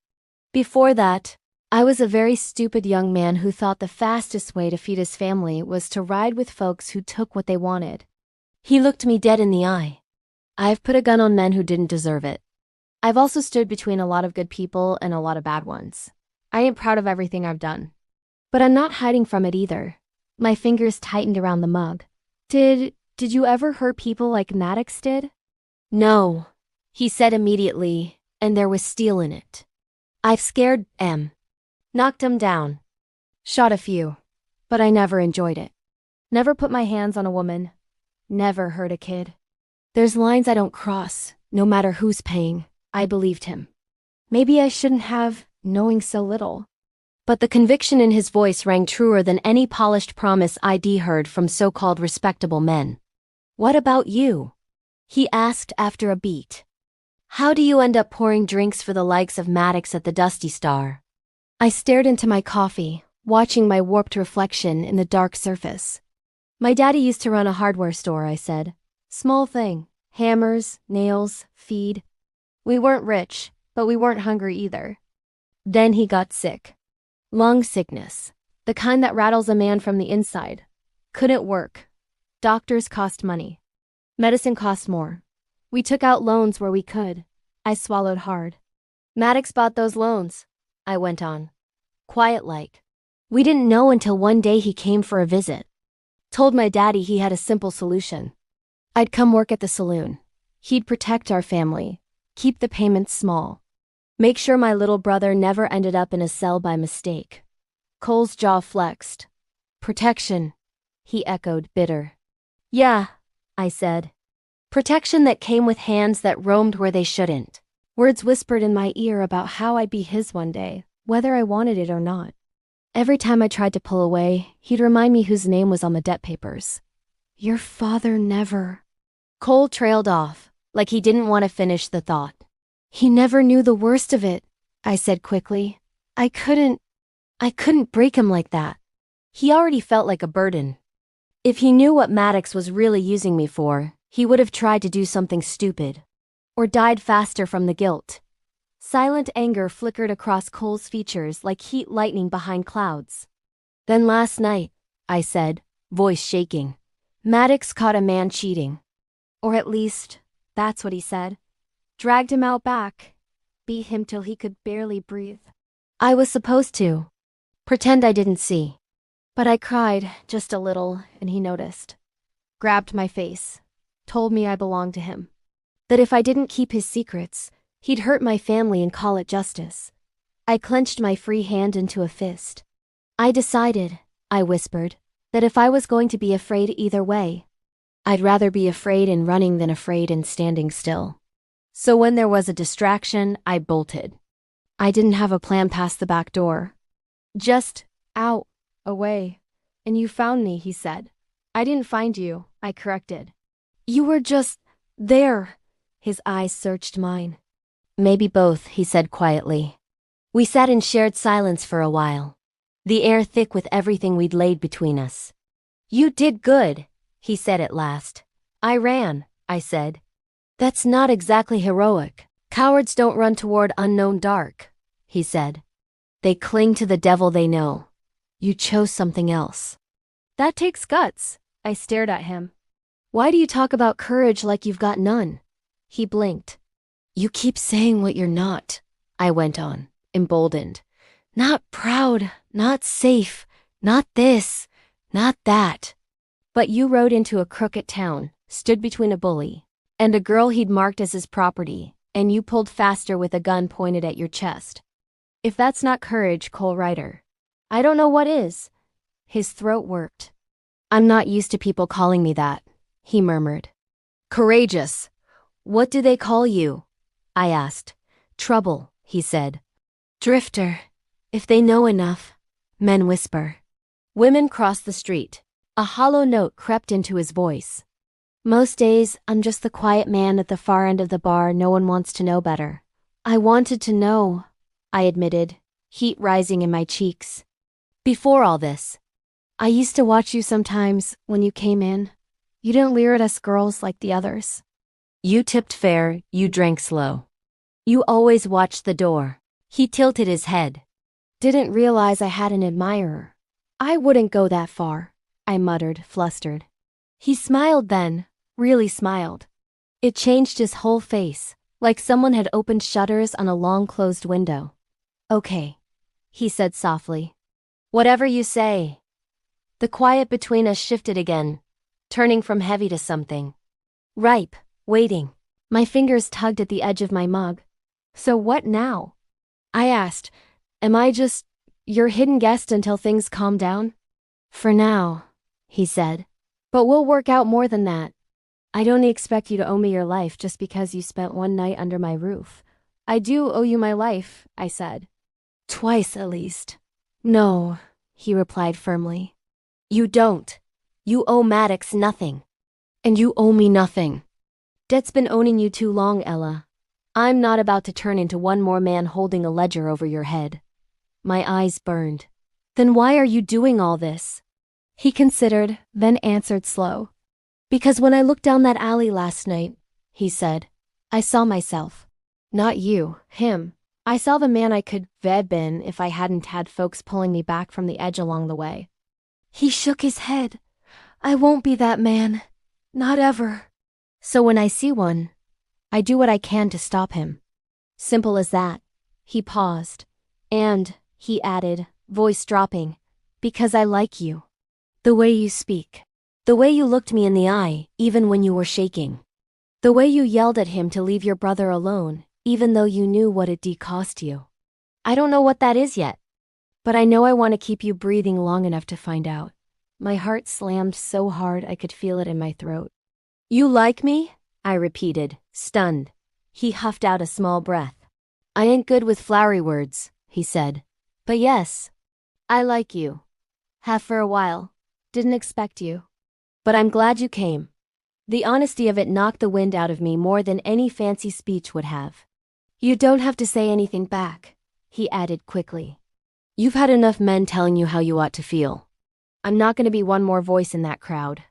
Before that, I was a very stupid young man who thought the fastest way to feed his family was to ride with folks who took what they wanted." He looked me dead in the eye. "I've put a gun on men who didn't deserve it. I've also stood between a lot of good people and a lot of bad ones. I ain't proud of everything I've done. But I'm not hiding from it either." My fingers tightened around the mug. Did you ever hurt people like Maddox did?" "No," he said immediately, and there was steel in it. "I've scared M. Knocked 'em down. Shot a few. But I never enjoyed it. Never put my hands on a woman. Never hurt a kid. There's lines I don't cross, no matter who's paying." I believed him. Maybe I shouldn't have, knowing so little. But the conviction in his voice rang truer than any polished promise I'd heard from so-called respectable men. "What about you?" he asked after a beat. How do you end up pouring drinks for the likes of Maddox at the Dusty Star? I stared into my coffee, watching my warped reflection in the dark surface. My daddy used to run a hardware store, I said. Small thing. Hammers, nails, feed. We weren't rich, but we weren't hungry either. Then he got sick. Lung sickness. The kind that rattles a man from the inside. Couldn't work. Doctors cost money. Medicine cost more. We took out loans where we could. I swallowed hard. Maddox bought those loans, I went on. Quiet-like. We didn't know until one day he came for a visit. Told my daddy he had a simple solution. I'd come work at the saloon. He'd protect our family. Keep the payments small. Make sure my little brother never ended up in a cell by mistake. Cole's jaw flexed. Protection, he echoed, bitter. Yeah, I said. Protection that came with hands that roamed where they shouldn't. Words whispered in my ear about how I'd be his one day, whether I wanted it or not. Every time I tried to pull away, he'd remind me whose name was on the debt papers. Your father never... Cole trailed off, like he didn't want to finish the thought. He never knew the worst of it, I said quickly. I couldn't break him like that. He already felt like a burden. If he knew what Maddox was really using me for, he would have tried to do something stupid. Or died faster from the guilt. Silent anger flickered across Cole's features like heat lightning behind clouds. Then last night, I said, voice shaking, Maddox caught a man cheating. Or at least, that's what he said. Dragged him out back. Beat him till he could barely breathe. I was supposed to. Pretend I didn't see. But I cried, just a little, and he noticed. Grabbed my face. Told me I belonged to him. That if I didn't keep his secrets, he'd hurt my family and call it justice. I clenched my free hand into a fist. I decided, I whispered, that if I was going to be afraid either way, I'd rather be afraid in running than afraid in standing still. So when there was a distraction, I bolted. I didn't have a plan past the back door. Just out, away. And you found me, he said. I didn't find you, I corrected. You were just there. His eyes searched mine. Maybe both, he said quietly. We sat in shared silence for a while, the air thick with everything we'd laid between us. You did good, he said at last. I ran, I said. That's not exactly heroic. Cowards don't run toward unknown dark, he said. They cling to the devil they know. You chose something else. That takes guts, I stared at him. Why do you talk about courage like you've got none? He blinked. You keep saying what you're not, I went on, emboldened. Not proud, not safe, not this, not that. But you rode into a crooked town, stood between a bully, and a girl he'd marked as his property, and you pulled faster with a gun pointed at your chest. If that's not courage, Cole Ryder, I don't know what is. His throat worked. I'm not used to people calling me that, he murmured. Courageous. What do they call you? I asked. Trouble, he said. Drifter. If they know enough, men whisper. Women crossed the street. A hollow note crept into his voice. Most days, I'm just the quiet man at the far end of the bar no one wants to know better. I wanted to know, I admitted, heat rising in my cheeks. Before all this, I used to watch you sometimes when you came in. You didn't leer at us girls like the others. You tipped fair, you drank slow. You always watched the door. He tilted his head. Didn't realize I had an admirer. I wouldn't go that far, I muttered, flustered. He smiled then, really smiled. It changed his whole face, like someone had opened shutters on a long-closed window. Okay, he said softly. Whatever you say. The quiet between us shifted again, turning from heavy to something. Ripe, waiting. My fingers tugged at the edge of my mug. So what now? I asked, am I just your hidden guest until things calm down? For now, he said. But we'll work out more than that. I don't expect you to owe me your life just because you spent one night under my roof. I do owe you my life, I said. Twice at least. No, he replied firmly. You don't. You owe Maddox nothing. And you owe me nothing. Debt's been owning you too long, Ella. I'm not about to turn into one more man holding a ledger over your head. My eyes burned. Then why are you doing all this? He considered, then answered slow. Because when I looked down that alley last night, he said, I saw myself. Not you, him. I saw the man I could have been if I hadn't had folks pulling me back from the edge along the way. He shook his head. I won't be that man. Not ever. So when I see one, I do what I can to stop him. Simple as that. He paused. And, he added, voice dropping, because I like you. The way you speak. The way you looked me in the eye, even when you were shaking. The way you yelled at him to leave your brother alone, even though you knew what it'd cost you. I don't know what that is yet. But I know I want to keep you breathing long enough to find out. My heart slammed so hard I could feel it in my throat. You like me? I repeated, stunned. He huffed out a small breath. I ain't good with flowery words, he said. But yes, I like you. Have for a while. Didn't expect you. But I'm glad you came. The honesty of it knocked the wind out of me more than any fancy speech would have. You don't have to say anything back, he added quickly. You've had enough men telling you how you ought to feel. I'm not going to be one more voice in that crowd.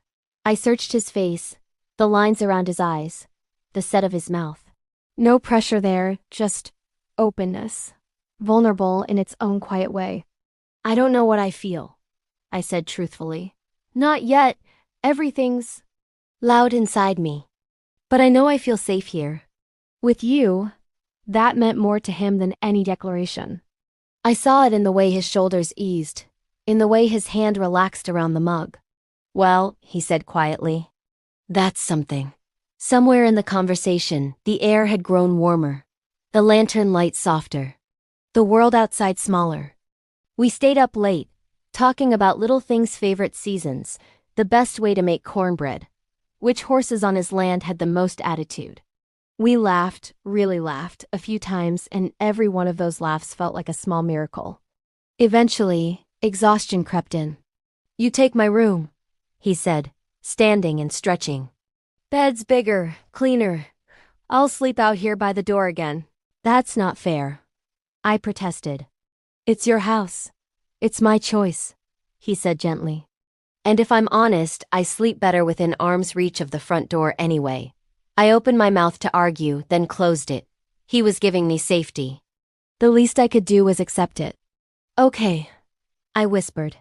I searched his face, the lines around his eyes, the set of his mouth. No pressure there, just openness. Vulnerable in its own quiet way. I don't know what I feel, I said truthfully. Not yet. Everything's loud inside me. But I know I feel safe here. With you, that meant more to him than any declaration. I saw it in the way his shoulders eased, in the way his hand relaxed around the mug. Well, he said quietly, that's something. Somewhere in the conversation, the air had grown warmer, the lantern light softer, the world outside smaller. We stayed up late, talking about little things' favorite seasons, the best way to make cornbread, which horses on his land had the most attitude. We laughed, really laughed, a few times, and every one of those laughs felt like a small miracle. Eventually, exhaustion crept in. You take my room, he said, standing and stretching. Bed's bigger, cleaner. I'll sleep out here by the door again. That's not fair, I protested. It's your house. It's my choice, he said gently. And if I'm honest, I sleep better within arm's reach of the front door anyway. I opened my mouth to argue, then closed it. He was giving me safety. The least I could do was accept it. Okay, I whispered.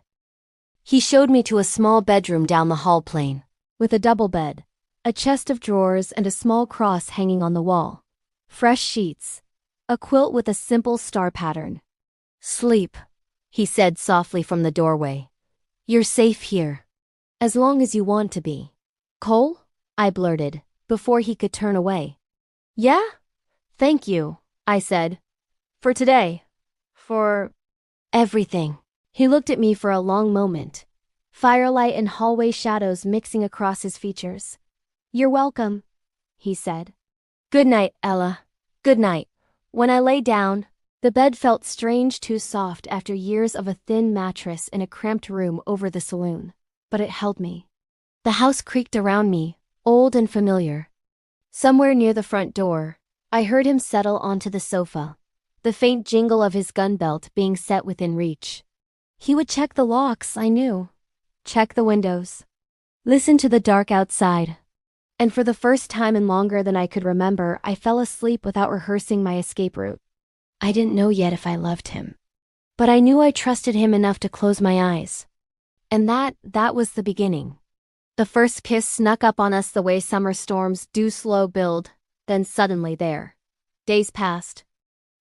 He showed me to a small bedroom down the hall plane, with a double bed, a chest of drawers and a small cross hanging on the wall. Fresh sheets, a quilt with a simple star pattern. Sleep, he said softly from the doorway. You're safe here. As long as you want to be. Cole? I blurted, before he could turn away. Yeah? Thank you, I said. For today. For everything. He looked at me for a long moment, firelight and hallway shadows mixing across his features. You're welcome, he said. Good night, Ella. Good night. When I lay down, the bed felt strange too soft after years of a thin mattress in a cramped room over the saloon, but it held me. The house creaked around me, old and familiar. Somewhere near the front door, I heard him settle onto the sofa, the faint jingle of his gun belt being set within reach. He would check the locks, I knew. Check the windows. Listen to the dark outside. And for the first time in longer than I could remember, I fell asleep without rehearsing my escape route. I didn't know yet if I loved him. But I knew I trusted him enough to close my eyes. And that was the beginning. The first kiss snuck up on us the way summer storms do slow build, then suddenly there. Days passed.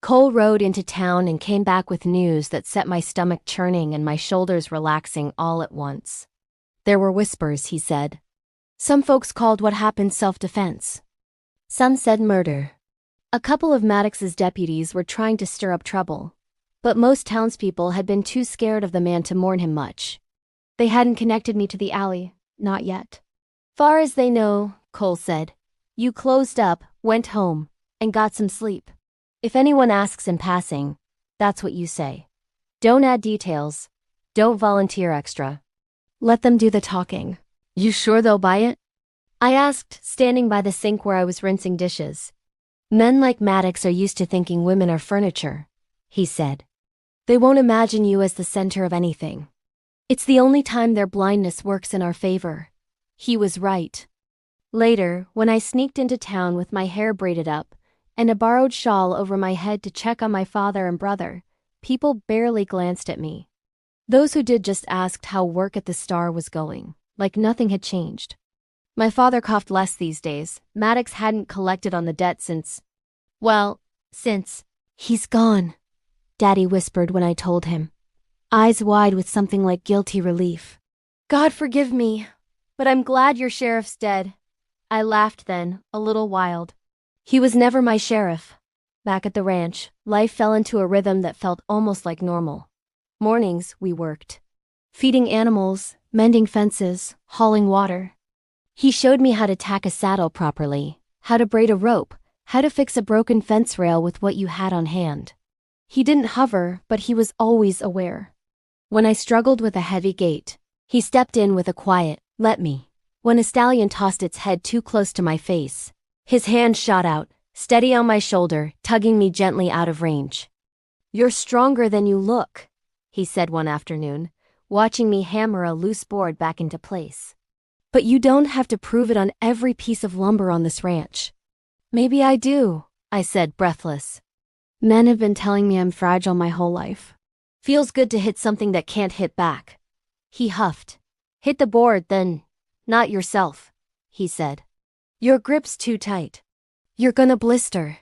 Cole rode into town and came back with news that set my stomach churning and my shoulders relaxing all at once. There were whispers, he said. Some folks called what happened self-defense. Some said murder. A couple of Maddox's deputies were trying to stir up trouble, but most townspeople had been too scared of the man to mourn him much. They hadn't connected me to the alley, not yet. Far as they know, Cole said, you closed up, went home, and got some sleep. If anyone asks in passing, that's what you say. Don't add details. Don't volunteer extra. Let them do the talking. You sure they'll buy it? I asked, standing by the sink where I was rinsing dishes. Men like Maddox are used to thinking women are furniture, he said. They won't imagine you as the center of anything. It's the only time their blindness works in our favor. He was right. Later, when I sneaked into town with my hair braided up and a borrowed shawl over my head to check on my father and brother, people barely glanced at me. Those who did just asked how work at the Star was going, like nothing had changed. My father coughed less these days. Maddox hadn't collected on the debt since he's gone, Daddy whispered when I told him, eyes wide with something like guilty relief. God forgive me, but I'm glad your sheriff's dead. I laughed then, a little wild. He was never my sheriff. Back at the ranch, life fell into a rhythm that felt almost like normal. Mornings, we worked. Feeding animals, mending fences, hauling water. He showed me how to tack a saddle properly, how to braid a rope, how to fix a broken fence rail with what you had on hand. He didn't hover, but he was always aware. When I struggled with a heavy gait, he stepped in with a quiet, "Let me." When a stallion tossed its head too close to my face, his hand shot out, steady on my shoulder, tugging me gently out of range. "You're stronger than you look," he said one afternoon, watching me hammer a loose board back into place. "But you don't have to prove it on every piece of lumber on this ranch." "Maybe I do," I said, breathless. "Men have been telling me I'm fragile my whole life. Feels good to hit something that can't hit back." He huffed. "Hit the board, then. Not yourself," he said. "Your grip's too tight. You're gonna blister."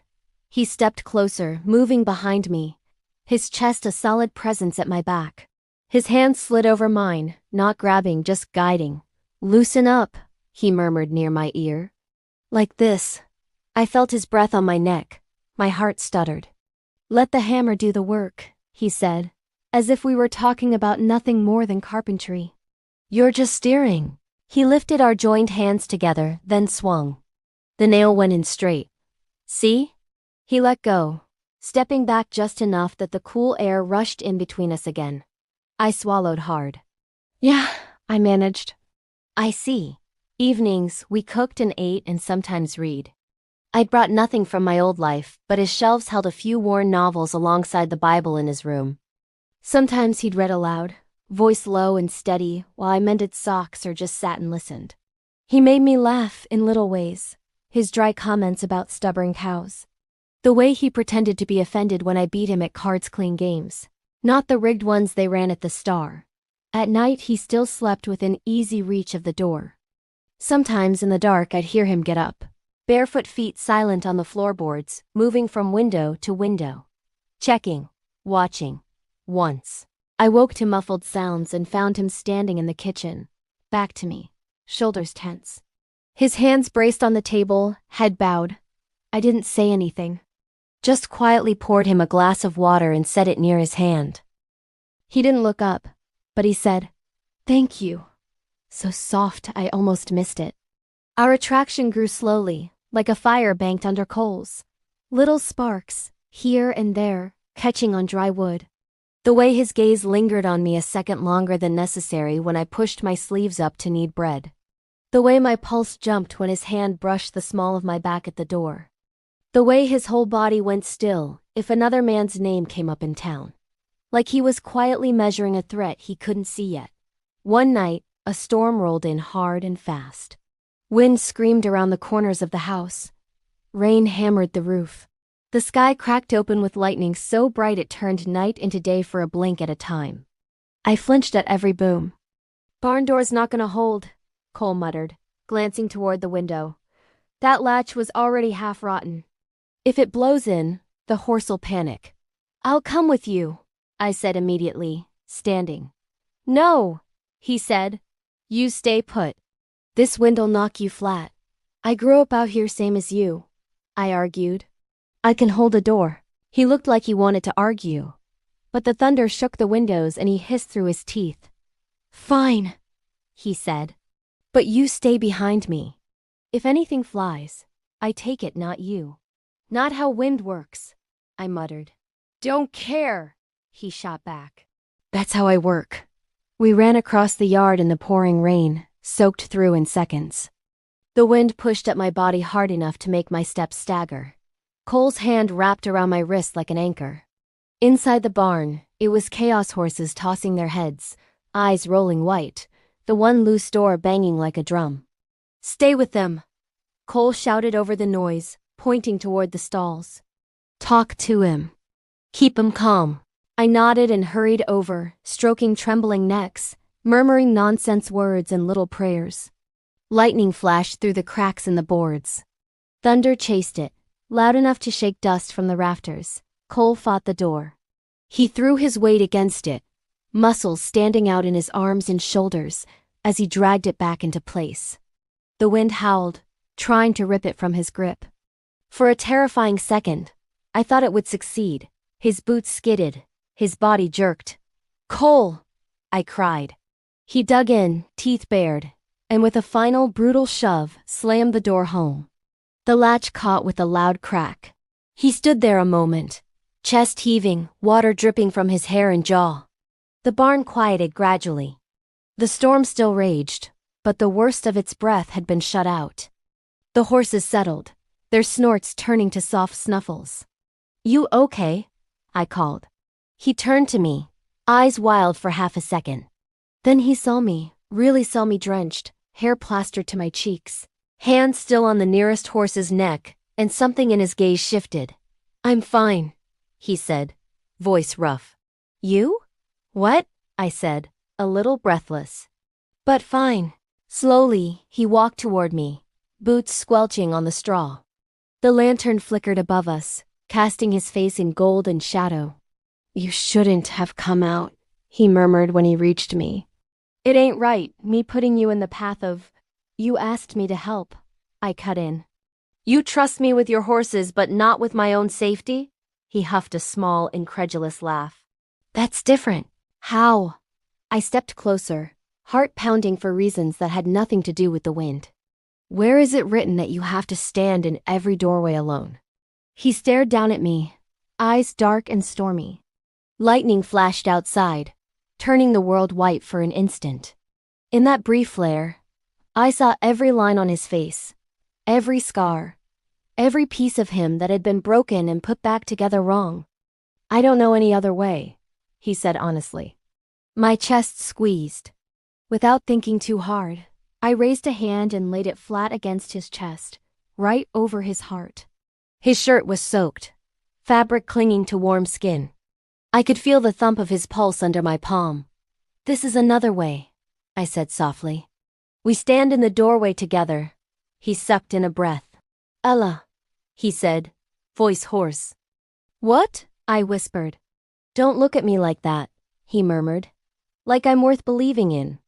He stepped closer, moving behind me, his chest a solid presence at my back. His hand slid over mine, not grabbing, just guiding. "Loosen up," he murmured near my ear. "Like this." I felt his breath on my neck. My heart stuttered. "Let the hammer do the work," he said, as if we were talking about nothing more than carpentry. "You're just steering." He lifted our joined hands together, then swung. The nail went in straight. "See?" He let go, stepping back just enough that the cool air rushed in between us again. I swallowed hard. "Yeah," I managed. "I see." Evenings, we cooked and ate and sometimes read. I'd brought nothing from my old life, but his shelves held a few worn novels alongside the Bible in his room. Sometimes he'd read aloud, voice low and steady, while I mended socks or just sat and listened. He made me laugh in little ways, his dry comments about stubborn cows. The way he pretended to be offended when I beat him at cards-clean games, not the rigged ones they ran at the Star. At night he still slept within easy reach of the door. Sometimes in the dark I'd hear him get up, barefoot feet silent on the floorboards, moving from window to window. Checking, watching. Once, I woke to muffled sounds and found him standing in the kitchen, back to me, shoulders tense. His hands braced on the table, head bowed. I didn't say anything, just quietly poured him a glass of water and set it near his hand. He didn't look up, but he said, "Thank you." So soft I almost missed it. Our attraction grew slowly, like a fire banked under coals. Little sparks, here and there, catching on dry wood. The way his gaze lingered on me a second longer than necessary when I pushed my sleeves up to knead bread. The way my pulse jumped when his hand brushed the small of my back at the door. The way his whole body went still if another man's name came up in town. Like he was quietly measuring a threat he couldn't see yet. One night, a storm rolled in hard and fast. Wind screamed around the corners of the house. Rain hammered the roof. The sky cracked open with lightning so bright it turned night into day for a blink at a time. I flinched at every boom. "Barn door's not gonna hold," Cole muttered, glancing toward the window. "That latch was already half rotten. If it blows in, the horse'll panic." "I'll come with you," I said immediately, standing. "No," he said. "You stay put. This wind'll knock you flat. I grew up out here same as you," I argued. "I can hold a door." He looked like he wanted to argue, but the thunder shook the windows and he hissed through his teeth. "Fine," he said. "But you stay behind me. If anything flies, I take it, not you." "Not how wind works," I muttered. "Don't care," he shot back. "That's how I work." We ran across the yard in the pouring rain, soaked through in seconds. The wind pushed at my body hard enough to make my steps stagger. Cole's hand wrapped around my wrist like an anchor. Inside the barn, it was chaos horses tossing their heads, eyes rolling white, the one loose door banging like a drum. "Stay with them," Cole shouted over the noise, pointing toward the stalls. "Talk to him. Keep him calm." I nodded and hurried over, stroking trembling necks, murmuring nonsense words and little prayers. Lightning flashed through the cracks in the boards. Thunder chased it, loud enough to shake dust from the rafters. Cole fought the door. He threw his weight against it, muscles standing out in his arms and shoulders as he dragged it back into place. The wind howled, trying to rip it from his grip. For a terrifying second, I thought it would succeed. His boots skidded, his body jerked. "Cole!" I cried. He dug in, teeth bared, and with a final brutal shove, slammed the door home. The latch caught with a loud crack. He stood there a moment, chest heaving, water dripping from his hair and jaw. The barn quieted gradually. The storm still raged, but the worst of its breath had been shut out. The horses settled, their snorts turning to soft snuffles. "You okay?" I called. He turned to me, eyes wild for half a second. Then he saw me, really saw me drenched, hair plastered to my cheeks, hand still on the nearest horse's neck, and something in his gaze shifted. "I'm fine," he said, voice rough. "You? What?" I said, a little breathless. "But fine." Slowly, he walked toward me, boots squelching on the straw. The lantern flickered above us, casting his face in gold and shadow. "You shouldn't have come out," he murmured when he reached me. "It ain't right, me putting you in the path of—" "You asked me to help," I cut in. "You trust me with your horses but not with my own safety?" He huffed a small, incredulous laugh. "That's different." "How?" I stepped closer, heart pounding for reasons that had nothing to do with the wind. "Where is it written that you have to stand in every doorway alone?" He stared down at me, eyes dark and stormy. Lightning flashed outside, turning the world white for an instant. In that brief flare, I saw every line on his face, every scar, every piece of him that had been broken and put back together wrong. "I don't know any other way," he said honestly. My chest squeezed. Without thinking too hard, I raised a hand and laid it flat against his chest, right over his heart. His shirt was soaked, fabric clinging to warm skin. I could feel the thump of his pulse under my palm. "This is another way," I said softly. "We stand in the doorway together." He sucked in a breath. "Ella," he said, voice hoarse. "What?" I whispered. "Don't look at me like that," he murmured. "Like I'm worth believing in."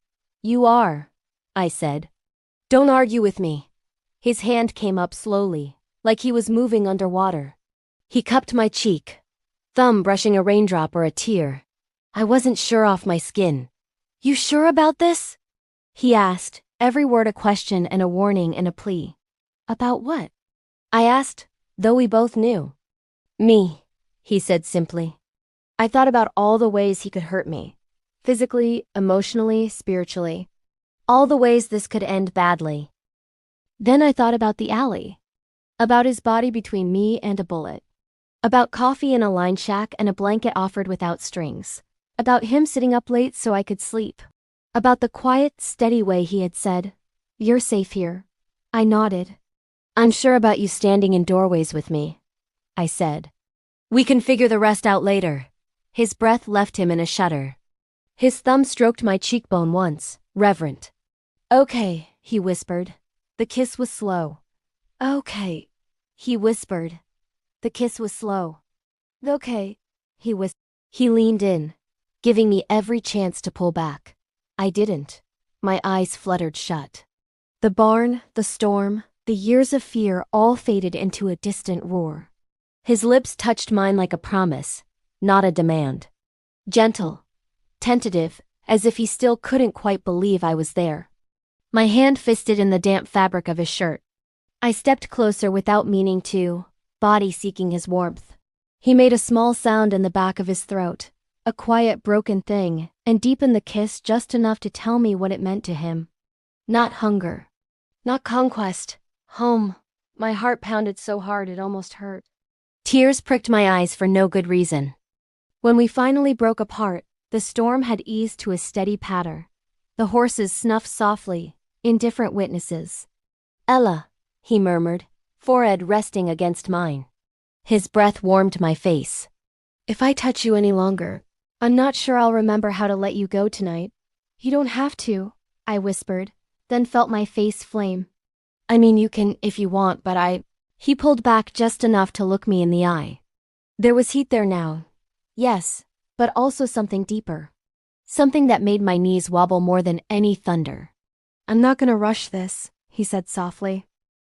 "You are," I said. "Don't argue with me." His hand came up slowly, like he was moving underwater. He cupped my cheek, thumb brushing a raindrop or a tear. I wasn't sure off my skin. "You sure about this?" he asked, every word a question and a warning and a plea. "About what?" I asked, though we both knew. "Me," he said simply. I thought about all the ways he could hurt me. Physically, emotionally, spiritually. All the ways this could end badly. Then I thought about the alley. About his body between me and a bullet. About coffee in a line shack and a blanket offered without strings. About him sitting up late so I could sleep. About the quiet, steady way he had said, "You're safe here." I nodded. "I'm sure about you standing in doorways with me," I said. "We can figure the rest out later." His breath left him in a shudder. His thumb stroked my cheekbone once, reverent. "Okay," he whispered. The kiss was slow. "Okay," he whispered. The kiss was slow. "Okay," he whispered. He leaned in, giving me every chance to pull back. I didn't. My eyes fluttered shut. The barn, the storm, the years of fear all faded into a distant roar. His lips touched mine like a promise, not a demand. Gentle, tentative, as if he still couldn't quite believe I was there. My hand fisted in the damp fabric of his shirt. I stepped closer without meaning to, body seeking his warmth. He made a small sound in the back of his throat, a quiet broken thing, and deepened the kiss just enough to tell me what it meant to him. Not hunger. Not conquest. Home. My heart pounded so hard it almost hurt. Tears pricked my eyes for no good reason. When we finally broke apart, the storm had eased to a steady patter. The horses snuffed softly, indifferent witnesses. Ella, he murmured, forehead resting against mine. His breath warmed my face. If I touch you any longer, I'm not sure I'll remember how to let you go tonight. You don't have to, I whispered, then felt my face flame. I mean, you can if you want, but He pulled back just enough to look me in the eye. There was heat there now. Yes, but also something deeper. Something that made my knees wobble more than any thunder. I'm not gonna rush this, he said softly.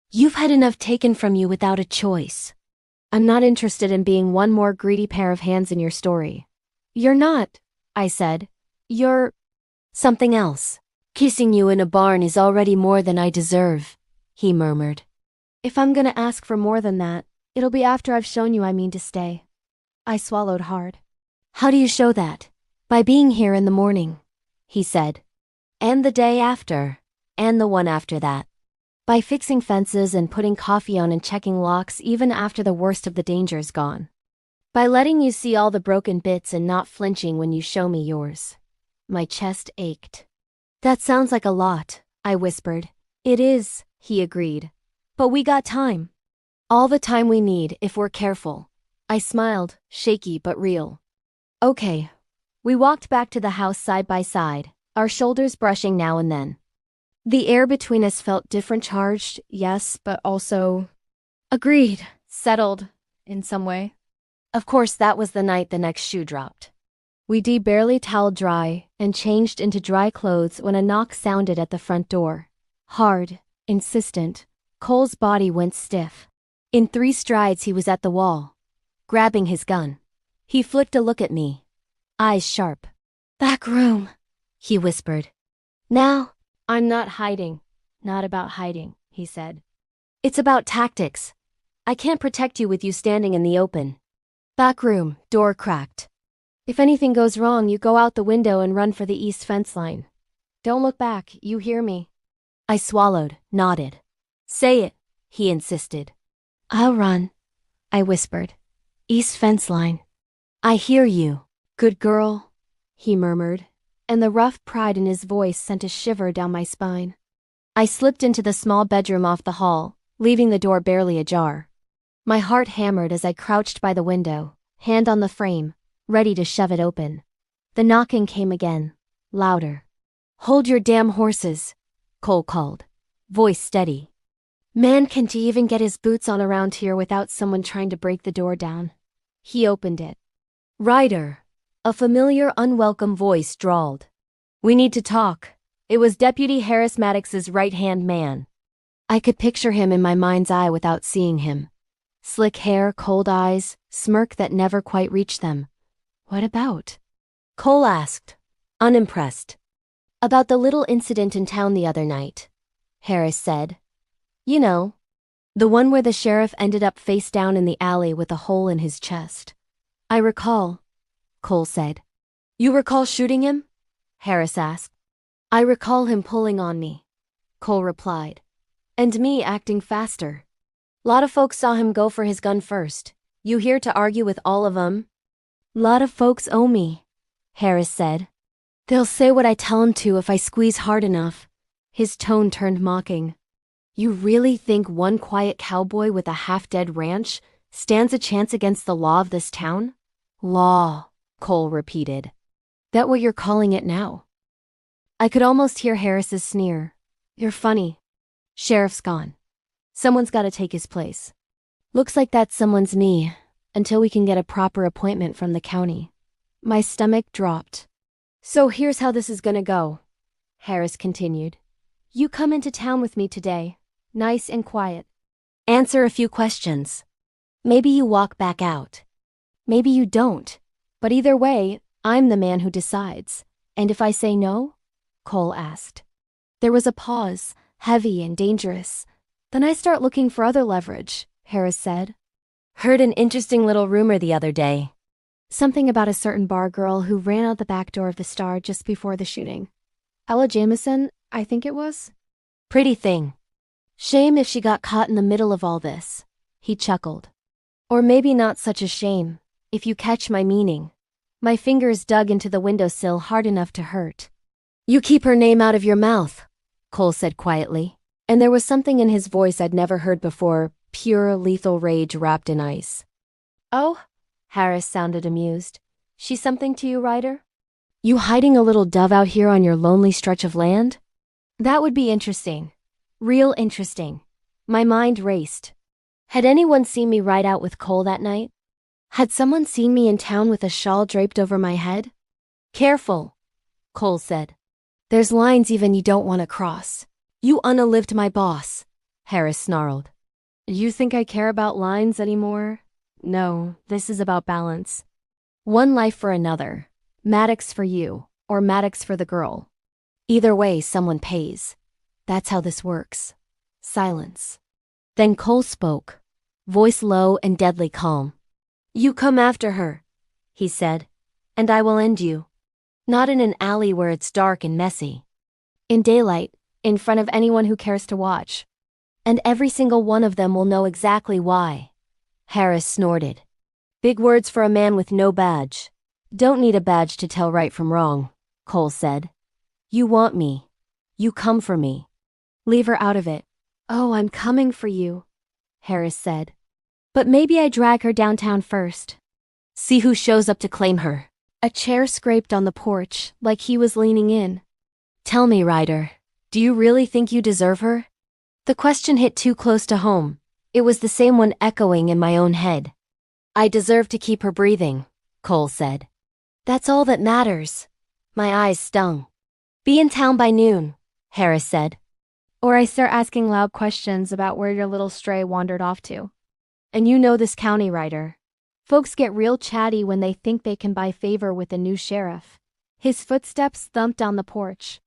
You've had enough taken from you without a choice. I'm not interested in being one more greedy pair of hands in your story. You're not, I said. You're something else. Kissing you in a barn is already more than I deserve, he murmured. If I'm gonna ask for more than that, it'll be after I've shown you I mean to stay. I swallowed hard. How do you show that? By being here in the morning, he said. And the day after, and the one after that. By fixing fences and putting coffee on and checking locks even after the worst of the danger's gone. By letting you see all the broken bits and not flinching when you show me yours. My chest ached. That sounds like a lot, I whispered. It is, he agreed. But we got time. All the time we need if we're careful. I smiled, shaky but real. Okay. We walked back to the house side by side, our shoulders brushing now and then. The air between us felt different, charged, yes, but also agreed, settled, in some way. Of course, that was the night the next shoe dropped. We barely toweled dry and changed into dry clothes when a knock sounded at the front door. Hard, insistent. Cole's body went stiff. In 3 strides he was at the wall, grabbing his gun. He flicked a look at me, eyes sharp. Back room, he whispered. Now, I'm not hiding. Not about hiding, he said. It's about tactics. I can't protect you with you standing in the open. Back room, door cracked. If anything goes wrong, you go out the window and run for the east fence line. Don't look back, you hear me? I swallowed, nodded. Say it, he insisted. I'll run, I whispered. East fence line. I hear you. Good girl, he murmured, and the rough pride in his voice sent a shiver down my spine. I slipped into the small bedroom off the hall, leaving the door barely ajar. My heart hammered as I crouched by the window, hand on the frame, ready to shove it open. The knocking came again, louder. Hold your damn horses, Cole called, voice steady. Man, can't he even get his boots on around here without someone trying to break the door down? He opened it. Ryder, a familiar, unwelcome voice drawled. We need to talk. It was Deputy Harris Maddox's right-hand man. I could picture him in my mind's eye without seeing him. Slick hair, cold eyes, smirk that never quite reached them. What about? Cole asked, unimpressed. About the little incident in town the other night, Harris said. You know, the one where the sheriff ended up face down in the alley with a hole in his chest. I recall, Cole said. You recall shooting him? Harris asked. I recall him pulling on me, Cole replied. And me acting faster. Lot of folks saw him go for his gun first. You here to argue with all of 'em? Lot of folks owe me, Harris said. They'll say what I tell 'em to if I squeeze hard enough. His tone turned mocking. You really think one quiet cowboy with a half-dead ranch stands a chance against the law of this town? Law, Cole repeated. That what you're calling it now? I could almost hear Harris's sneer. You're funny. Sheriff's gone. Someone's got to take his place. Looks like that someone's me, until we can get a proper appointment from the county. My stomach dropped. So here's how this is gonna go, Harris continued. You come into town with me today, nice and quiet. Answer a few questions. Maybe you walk back out. Maybe you don't. But either way, I'm the man who decides. And if I say no? Cole asked. There was a pause, heavy and dangerous. Then I start looking for other leverage, Harris said. Heard an interesting little rumor the other day. Something about a certain bar girl who ran out the back door of the Star just before the shooting. Ella Jamison, I think it was. Pretty thing. Shame if she got caught in the middle of all this. He chuckled. Or maybe not such a shame, if you catch my meaning. My fingers dug into the windowsill hard enough to hurt. You keep her name out of your mouth, Cole said quietly, and there was something in his voice I'd never heard before, pure, lethal rage wrapped in ice. Oh? Harris sounded amused. She's something to you, Ryder? You hiding a little dove out here on your lonely stretch of land? That would be interesting. Real interesting. My mind raced. Had anyone seen me ride out with Cole that night? Had someone seen me in town with a shawl draped over my head? Careful, Cole said. There's lines even you don't want to cross. You unalived my boss, Harris snarled. You think I care about lines anymore? No, this is about balance. One life for another. Maddox for you, or Maddox for the girl. Either way, someone pays. That's how this works. Silence. Then Cole spoke, voice low and deadly calm. You come after her, he said, and I will end you. Not in an alley where it's dark and messy. In daylight, in front of anyone who cares to watch. And every single one of them will know exactly why. Harris snorted. Big words for a man with no badge. Don't need a badge to tell right from wrong, Cole said. You want me. You come for me. Leave her out of it. Oh, I'm coming for you, Harris said. But maybe I drag her downtown first. See who shows up to claim her. A chair scraped on the porch, like he was leaning in. Tell me, Ryder, do you really think you deserve her? The question hit too close to home. It was the same one echoing in my own head. I deserve to keep her breathing, Cole said. That's all that matters. My eyes stung. Be in town by noon, Harris said. Or I start asking loud questions about where your little stray wandered off to. And you know this county, Ryder. Folks get real chatty when they think they can buy favor with the new sheriff. His footsteps thumped on the porch.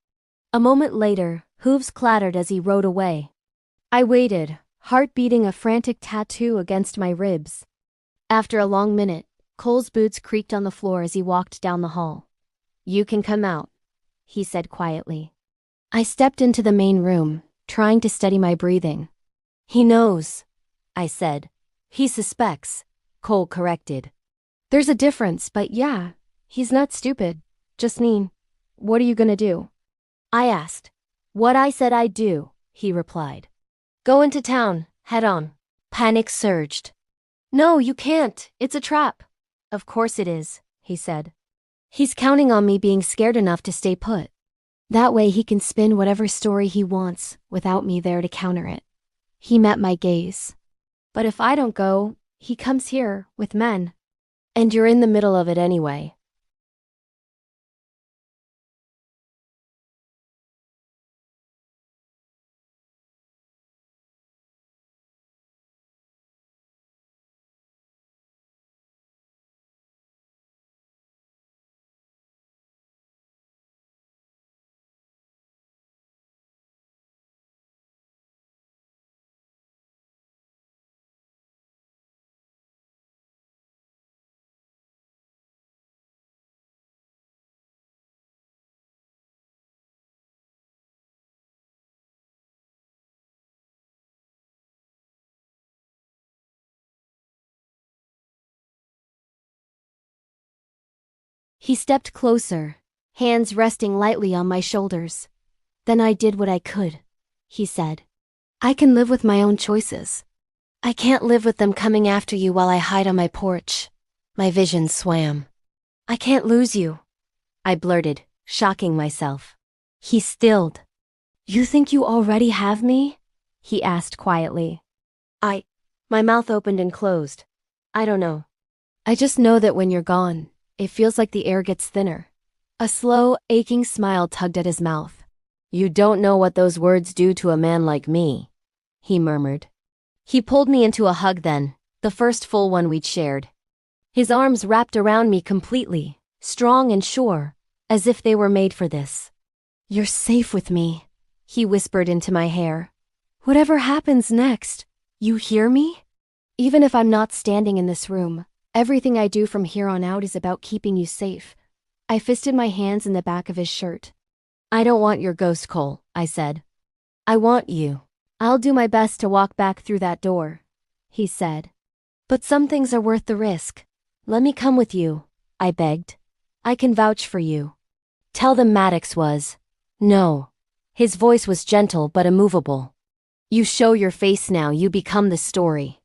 A moment later, hooves clattered as he rode away. I waited, heart beating a frantic tattoo against my ribs. After a long minute, Cole's boots creaked on the floor as he walked down the hall. You can come out, he said quietly. I stepped into the main room, trying to steady my breathing. He knows, I said. He suspects, Cole corrected. There's a difference, but yeah, he's not stupid. Just mean. What are you gonna do? I asked. What I said I'd do, he replied. Go into town, head on. Panic surged. No, you can't. It's a trap. Of course it is, he said. He's counting on me being scared enough to stay put. That way he can spin whatever story he wants without me there to counter it. He met my gaze. But if I don't go, he comes here with men. And you're in the middle of it anyway. He stepped closer, hands resting lightly on my shoulders. Then I did what I could, he said. I can live with my own choices. I can't live with them coming after you while I hide on my porch. My vision swam. I can't lose you, I blurted, shocking myself. He stilled. You think you already have me? He asked quietly. My mouth opened and closed. I don't know. I just know that when you're gone, it feels like the air gets thinner. A slow, aching smile tugged at his mouth. You don't know what those words do to a man like me, he murmured. He pulled me into a hug then, the first full one we'd shared. His arms wrapped around me completely, strong and sure, as if they were made for this. You're safe with me, he whispered into my hair. Whatever happens next, you hear me? Even if I'm not standing in this room, everything I do from here on out is about keeping you safe. I fisted my hands in the back of his shirt. I don't want your ghost, Cole, I said. I want you. I'll do my best to walk back through that door, he said. But some things are worth the risk. Let me come with you, I begged. I can vouch for you. Tell them Maddox was. No. His voice was gentle but immovable. You show your face now, you become the story.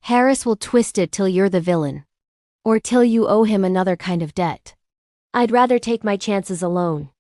Harris will twist it till you're the villain. Or till you owe him another kind of debt. I'd rather take my chances alone.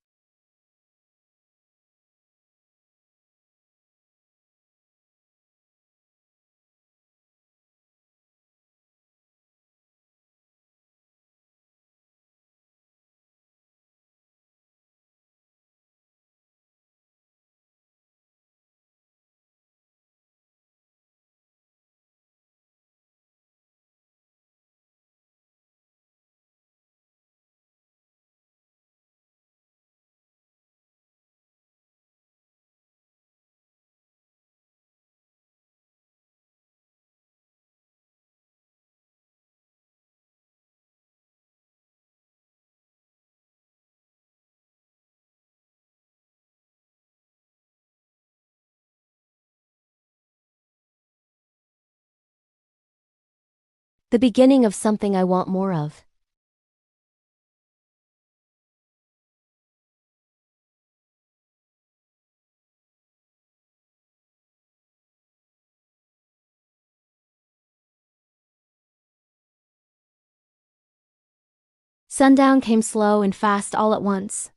The beginning of something I want more of. Sundown came slow and fast all at once.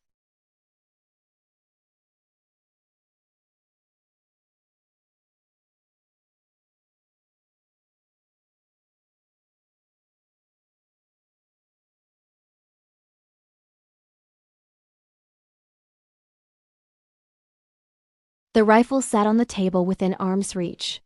The rifle sat on the table within arm's reach.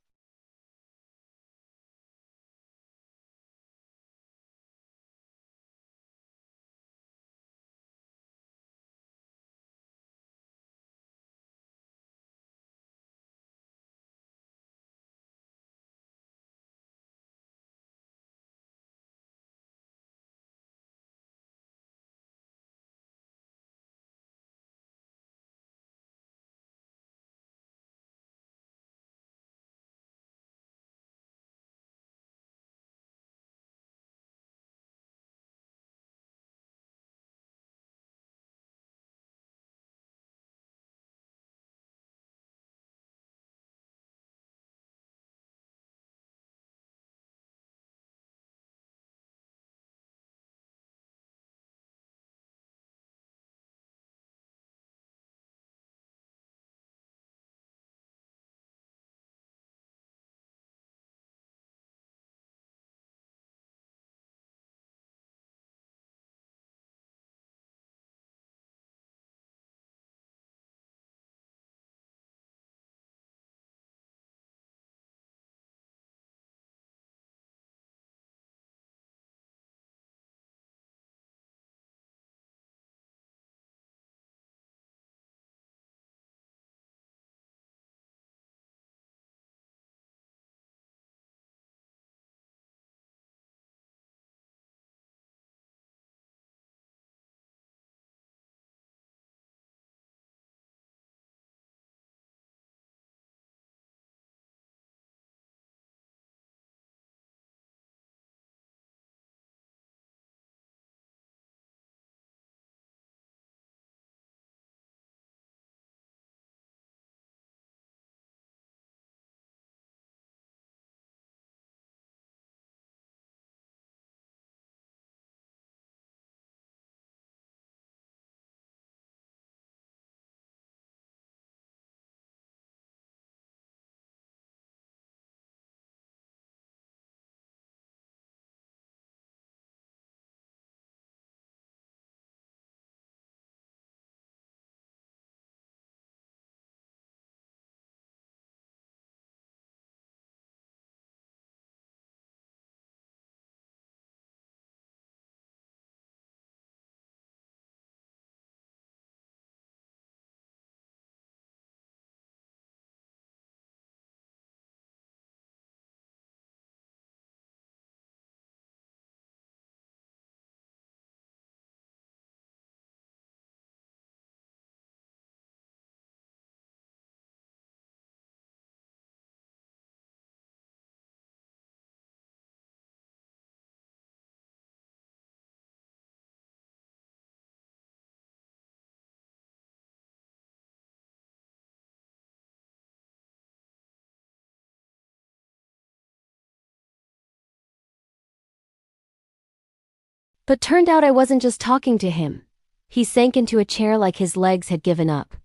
But turned out I wasn't just talking to him. He sank into a chair like his legs had given up.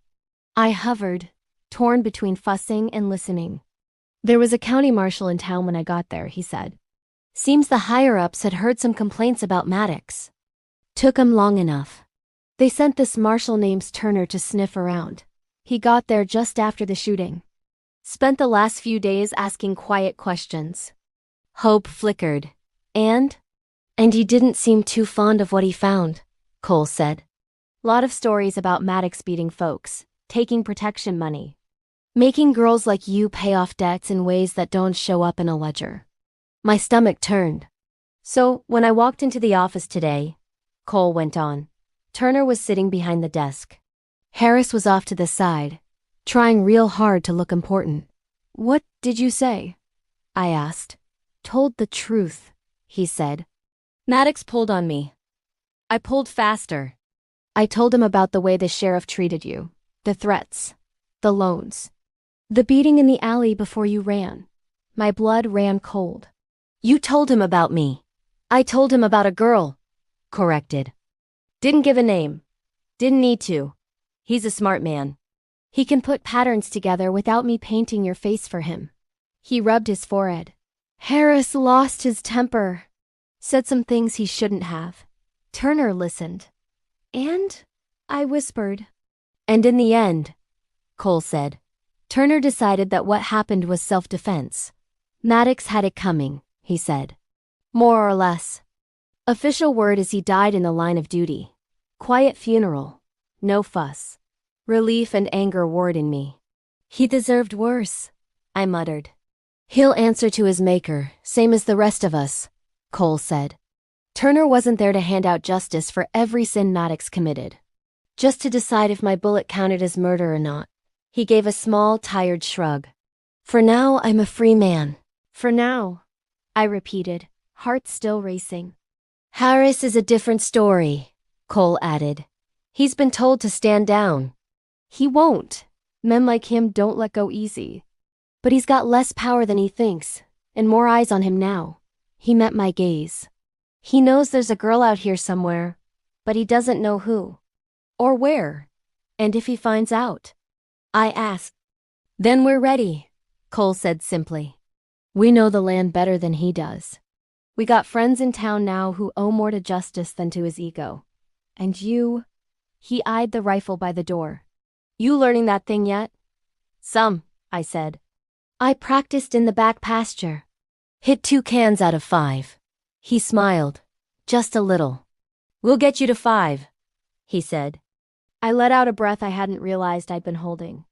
I hovered, torn between fussing and listening. There was a county marshal in town when I got there, he said. Seems the higher-ups had heard some complaints about Maddox. Took 'em long enough. They sent this marshal named Turner to sniff around. He got there just after the shooting. Spent the last few days asking quiet questions. Hope flickered. And he didn't seem too fond of what he found, Cole said. Lot of stories about Maddox beating folks, taking protection money, making girls like you pay off debts in ways that don't show up in a ledger. My stomach turned. So, when I walked into the office today, Cole went on, Turner was sitting behind the desk. Harris was off to the side, trying real hard to look important. What did you say? I asked. Told the truth, he said. Maddox pulled on me. I pulled faster. I told him about the way the sheriff treated you, the threats, the loans, the beating in the alley before you ran. My blood ran cold. You told him about me. I told him about a girl. Corrected. Didn't give a name. Didn't need to. He's a smart man. He can put patterns together without me painting your face for him. He rubbed his forehead. Harris lost his temper. Said some things he shouldn't have. Turner listened. And? I whispered. And in the end, Cole said, Turner decided that what happened was self-defense. Maddox had it coming, he said. More or less. Official word is he died in the line of duty. Quiet funeral. No fuss. Relief and anger warred in me. He deserved worse, I muttered. He'll answer to his maker, same as the rest of us, Cole said. Turner wasn't there to hand out justice for every sin Maddox committed. Just to decide if my bullet counted as murder or not. He gave a small, tired shrug. For now, I'm a free man. For now, I repeated, heart still racing. Harris is a different story, Cole added. He's been told to stand down. He won't. Men like him don't let go easy. But he's got less power than he thinks, and more eyes on him now. He met my gaze. He knows there's a girl out here somewhere, but he doesn't know who. Or where. And if he finds out. I asked. Then we're ready, Cole said simply. We know the land better than he does. We got friends in town now who owe more to justice than to his ego. And you... He eyed the rifle by the door. You learning that thing yet? Some, I said. I practiced in the back pasture. Hit 2 cans out of 5. He smiled. Just a little. We'll get you to 5, he said. I let out a breath I hadn't realized I'd been holding.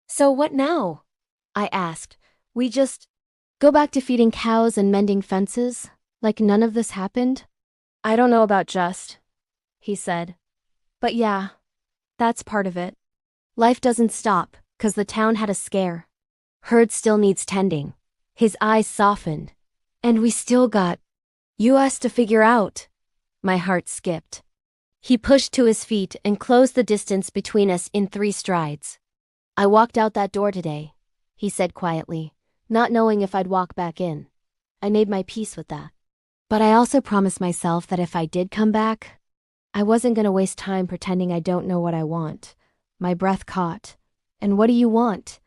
So what now? I asked. We just go back to feeding cows and mending fences, like none of this happened? I don't know about just, he said. But yeah, that's part of it. Life doesn't stop, 'cause the town had a scare. Herd still needs tending. His eyes softened. And we still got us to figure out. My heart skipped. He pushed to his feet and closed the distance between us in 3 strides. I walked out that door today, he said quietly, not knowing if I'd walk back in. I made my peace with that. But I also promised myself that if I did come back, I wasn't going to waste time pretending I don't know what I want. My breath caught. And what do you want?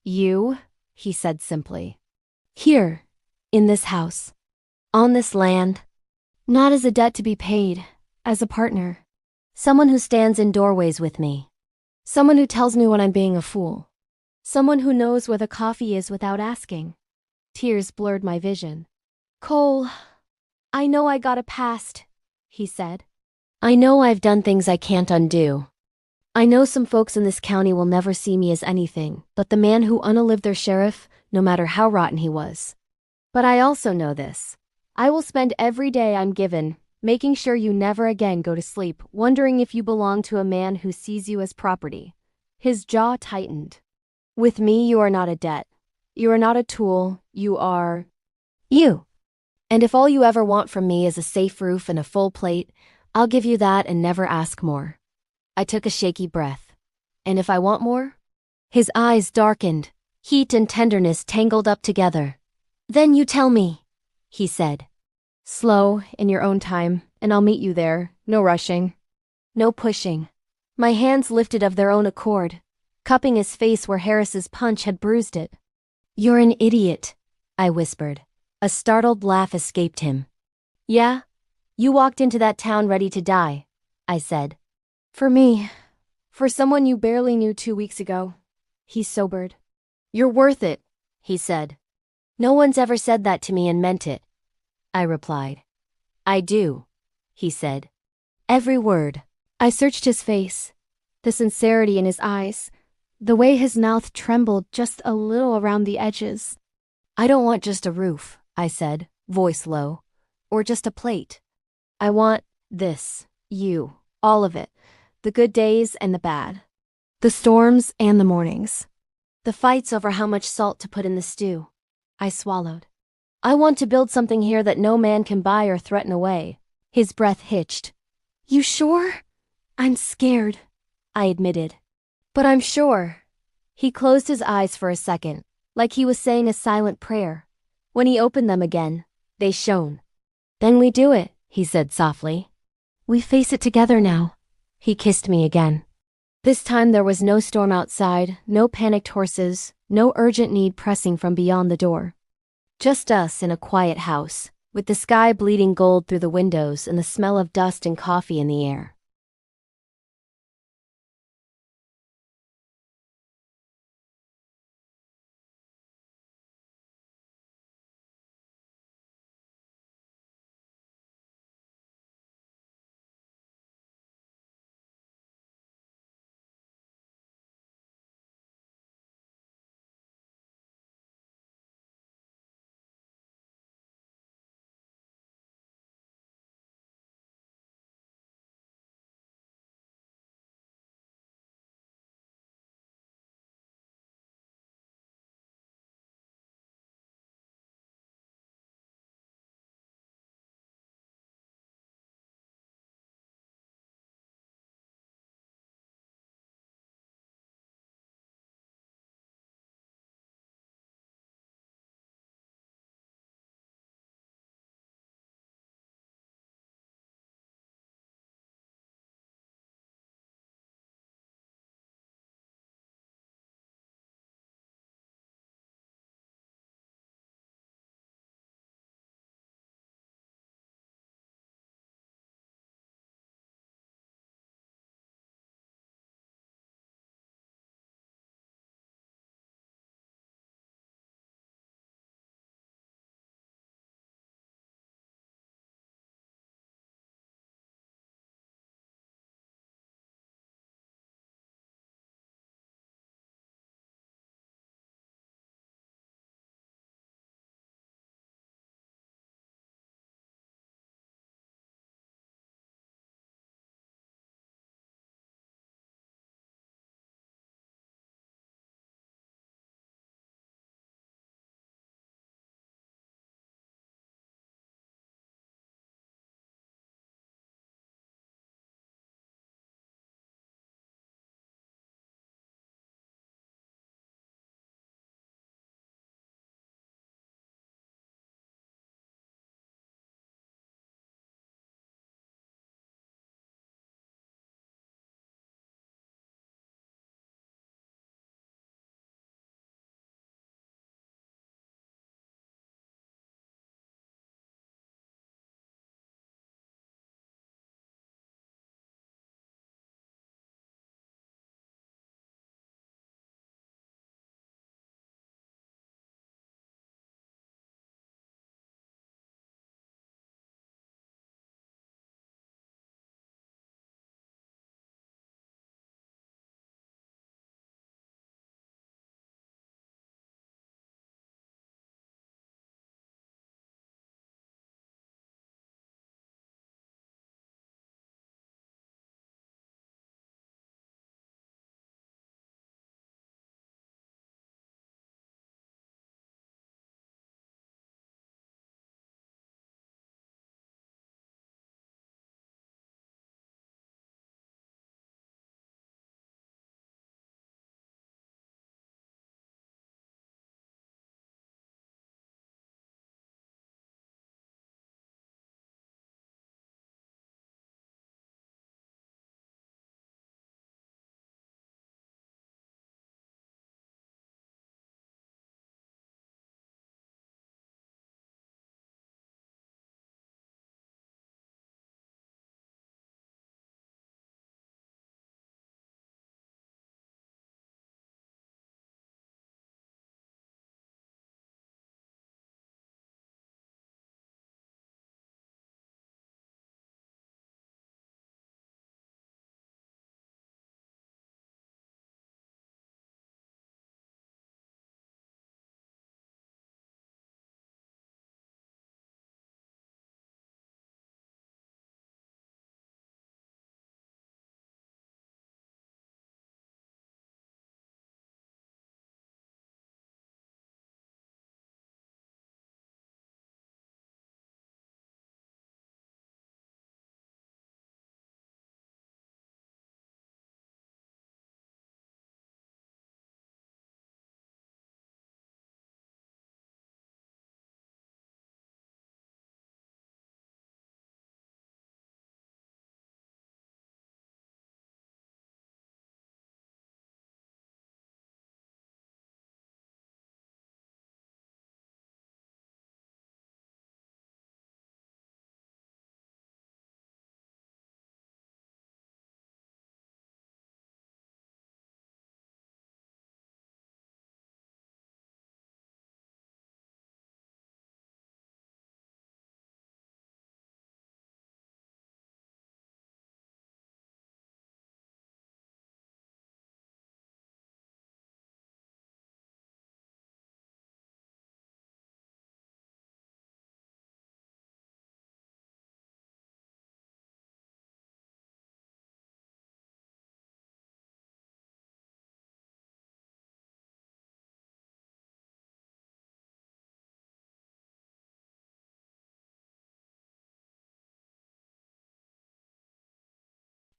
You, he said simply. Here, in this house. On this land. Not as a debt to be paid, as a partner. Someone who stands in doorways with me. Someone who tells me when I'm being a fool. Someone who knows where the coffee is without asking. Tears blurred my vision. Cole, I know I got a past, he said. I know I've done things I can't undo. I know some folks in this county will never see me as anything but the man who unalived their sheriff, no matter how rotten he was. But I also know this. I will spend every day I'm given making sure you never again go to sleep wondering if you belong to a man who sees you as property. His jaw tightened. With me, you are not a debt. You are not a tool. You are... you. And if all you ever want from me is a safe roof and a full plate, I'll give you that and never ask more. I took a shaky breath. And if I want more? His eyes darkened. Heat and tenderness tangled up together. Then you tell me, he said. Slow, in your own time, and I'll meet you there. No rushing. No pushing. My hands lifted of their own accord, cupping his face where Harris's punch had bruised it. You're an idiot, I whispered. A startled laugh escaped him. Yeah? You walked into that town ready to die, I said. For me. For someone you barely knew 2 weeks ago. He sobered. You're worth it, he said. No one's ever said that to me and meant it, I replied. I do, he said. Every word. I searched his face, the sincerity in his eyes, the way his mouth trembled just a little around the edges. I don't want just a roof, I said, voice low, or just a plate. I want this, you, all of it, the good days and the bad, the storms and the mornings, the fights over how much salt to put in the stew. I swallowed. I want to build something here that no man can buy or threaten away. His breath hitched. You sure? I'm scared, I admitted. But I'm sure. He closed his eyes for a second, like he was saying a silent prayer. When he opened them again, they shone. Then we do it, he said softly. We face it together now. He kissed me again. This time there was no storm outside, no panicked horses, no urgent need pressing from beyond the door. Just us in a quiet house, with the sky bleeding gold through the windows and the smell of dust and coffee in the air.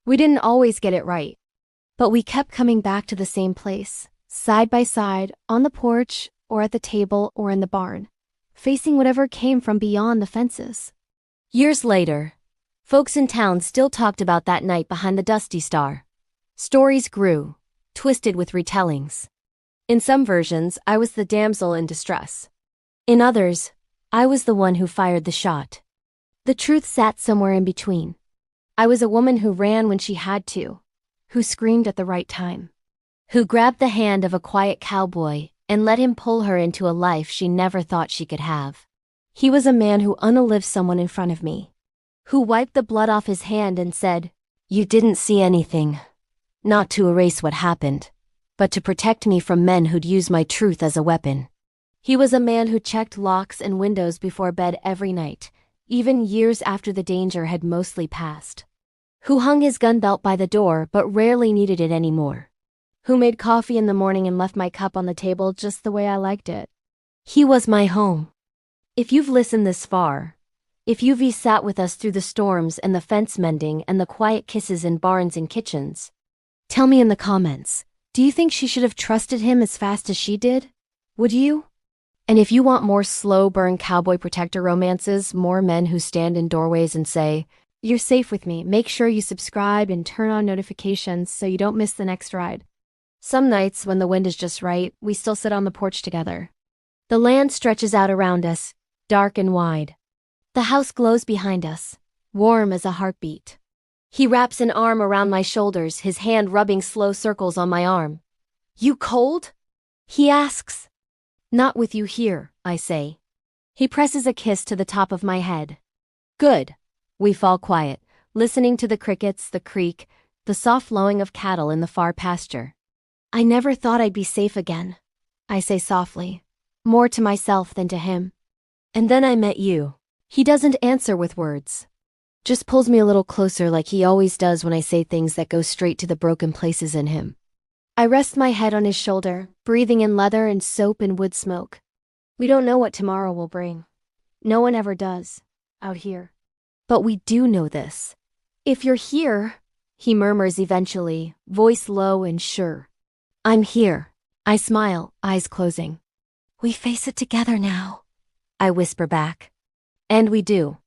We didn't always get it right, but we kept coming back to the same place, side by side, on the porch, or at the table, or in the barn, facing whatever came from beyond the fences. Years later, folks in town still talked about that night behind the Dusty Star. Stories grew, twisted with retellings. In some versions, I was the damsel in distress. In others, I was the one who fired the shot. The truth sat somewhere in between. I was a woman who ran when she had to, who screamed at the right time, who grabbed the hand of a quiet cowboy and let him pull her into a life she never thought she could have. He was a man who unalived someone in front of me, who wiped the blood off his hand and said, "You didn't see anything," not to erase what happened, but to protect me from men who'd use my truth as a weapon. He was a man who checked locks and windows before bed every night, even years after the danger had mostly passed. Who hung his gun belt by the door but rarely needed it anymore. Who made coffee in the morning and left my cup on the table just the way I liked it. He was my home. If you've listened this far, if you've sat with us through the storms and the fence mending and the quiet kisses in barns and kitchens, tell me in the comments, do you think she should have trusted him as fast as she did? Would you? And if you want more slow burn cowboy protector romances, more men who stand in doorways and say, "You're safe with me," make sure you subscribe and turn on notifications so you don't miss the next ride. Some nights, when the wind is just right, we still sit on the porch together. The land stretches out around us, dark and wide. The house glows behind us, warm as a heartbeat. He wraps an arm around my shoulders, his hand rubbing slow circles on my arm. "You cold?" he asks. "Not with you here," I say. He presses a kiss to the top of my head. Good. We fall quiet, listening to the crickets, the creek, the soft lowing of cattle in the far pasture. "I never thought I'd be safe again," I say softly, more to myself than to him. "And then I met you." He doesn't answer with words, just pulls me a little closer like he always does when I say things that go straight to the broken places in him. I rest my head on his shoulder, breathing in leather and soap and wood smoke. We don't know what tomorrow will bring. No one ever does, out here. But we do know this. "If you're here," he murmurs eventually, voice low and sure. "I'm here." I smile, eyes closing. "We face it together now," I whisper back. And we do.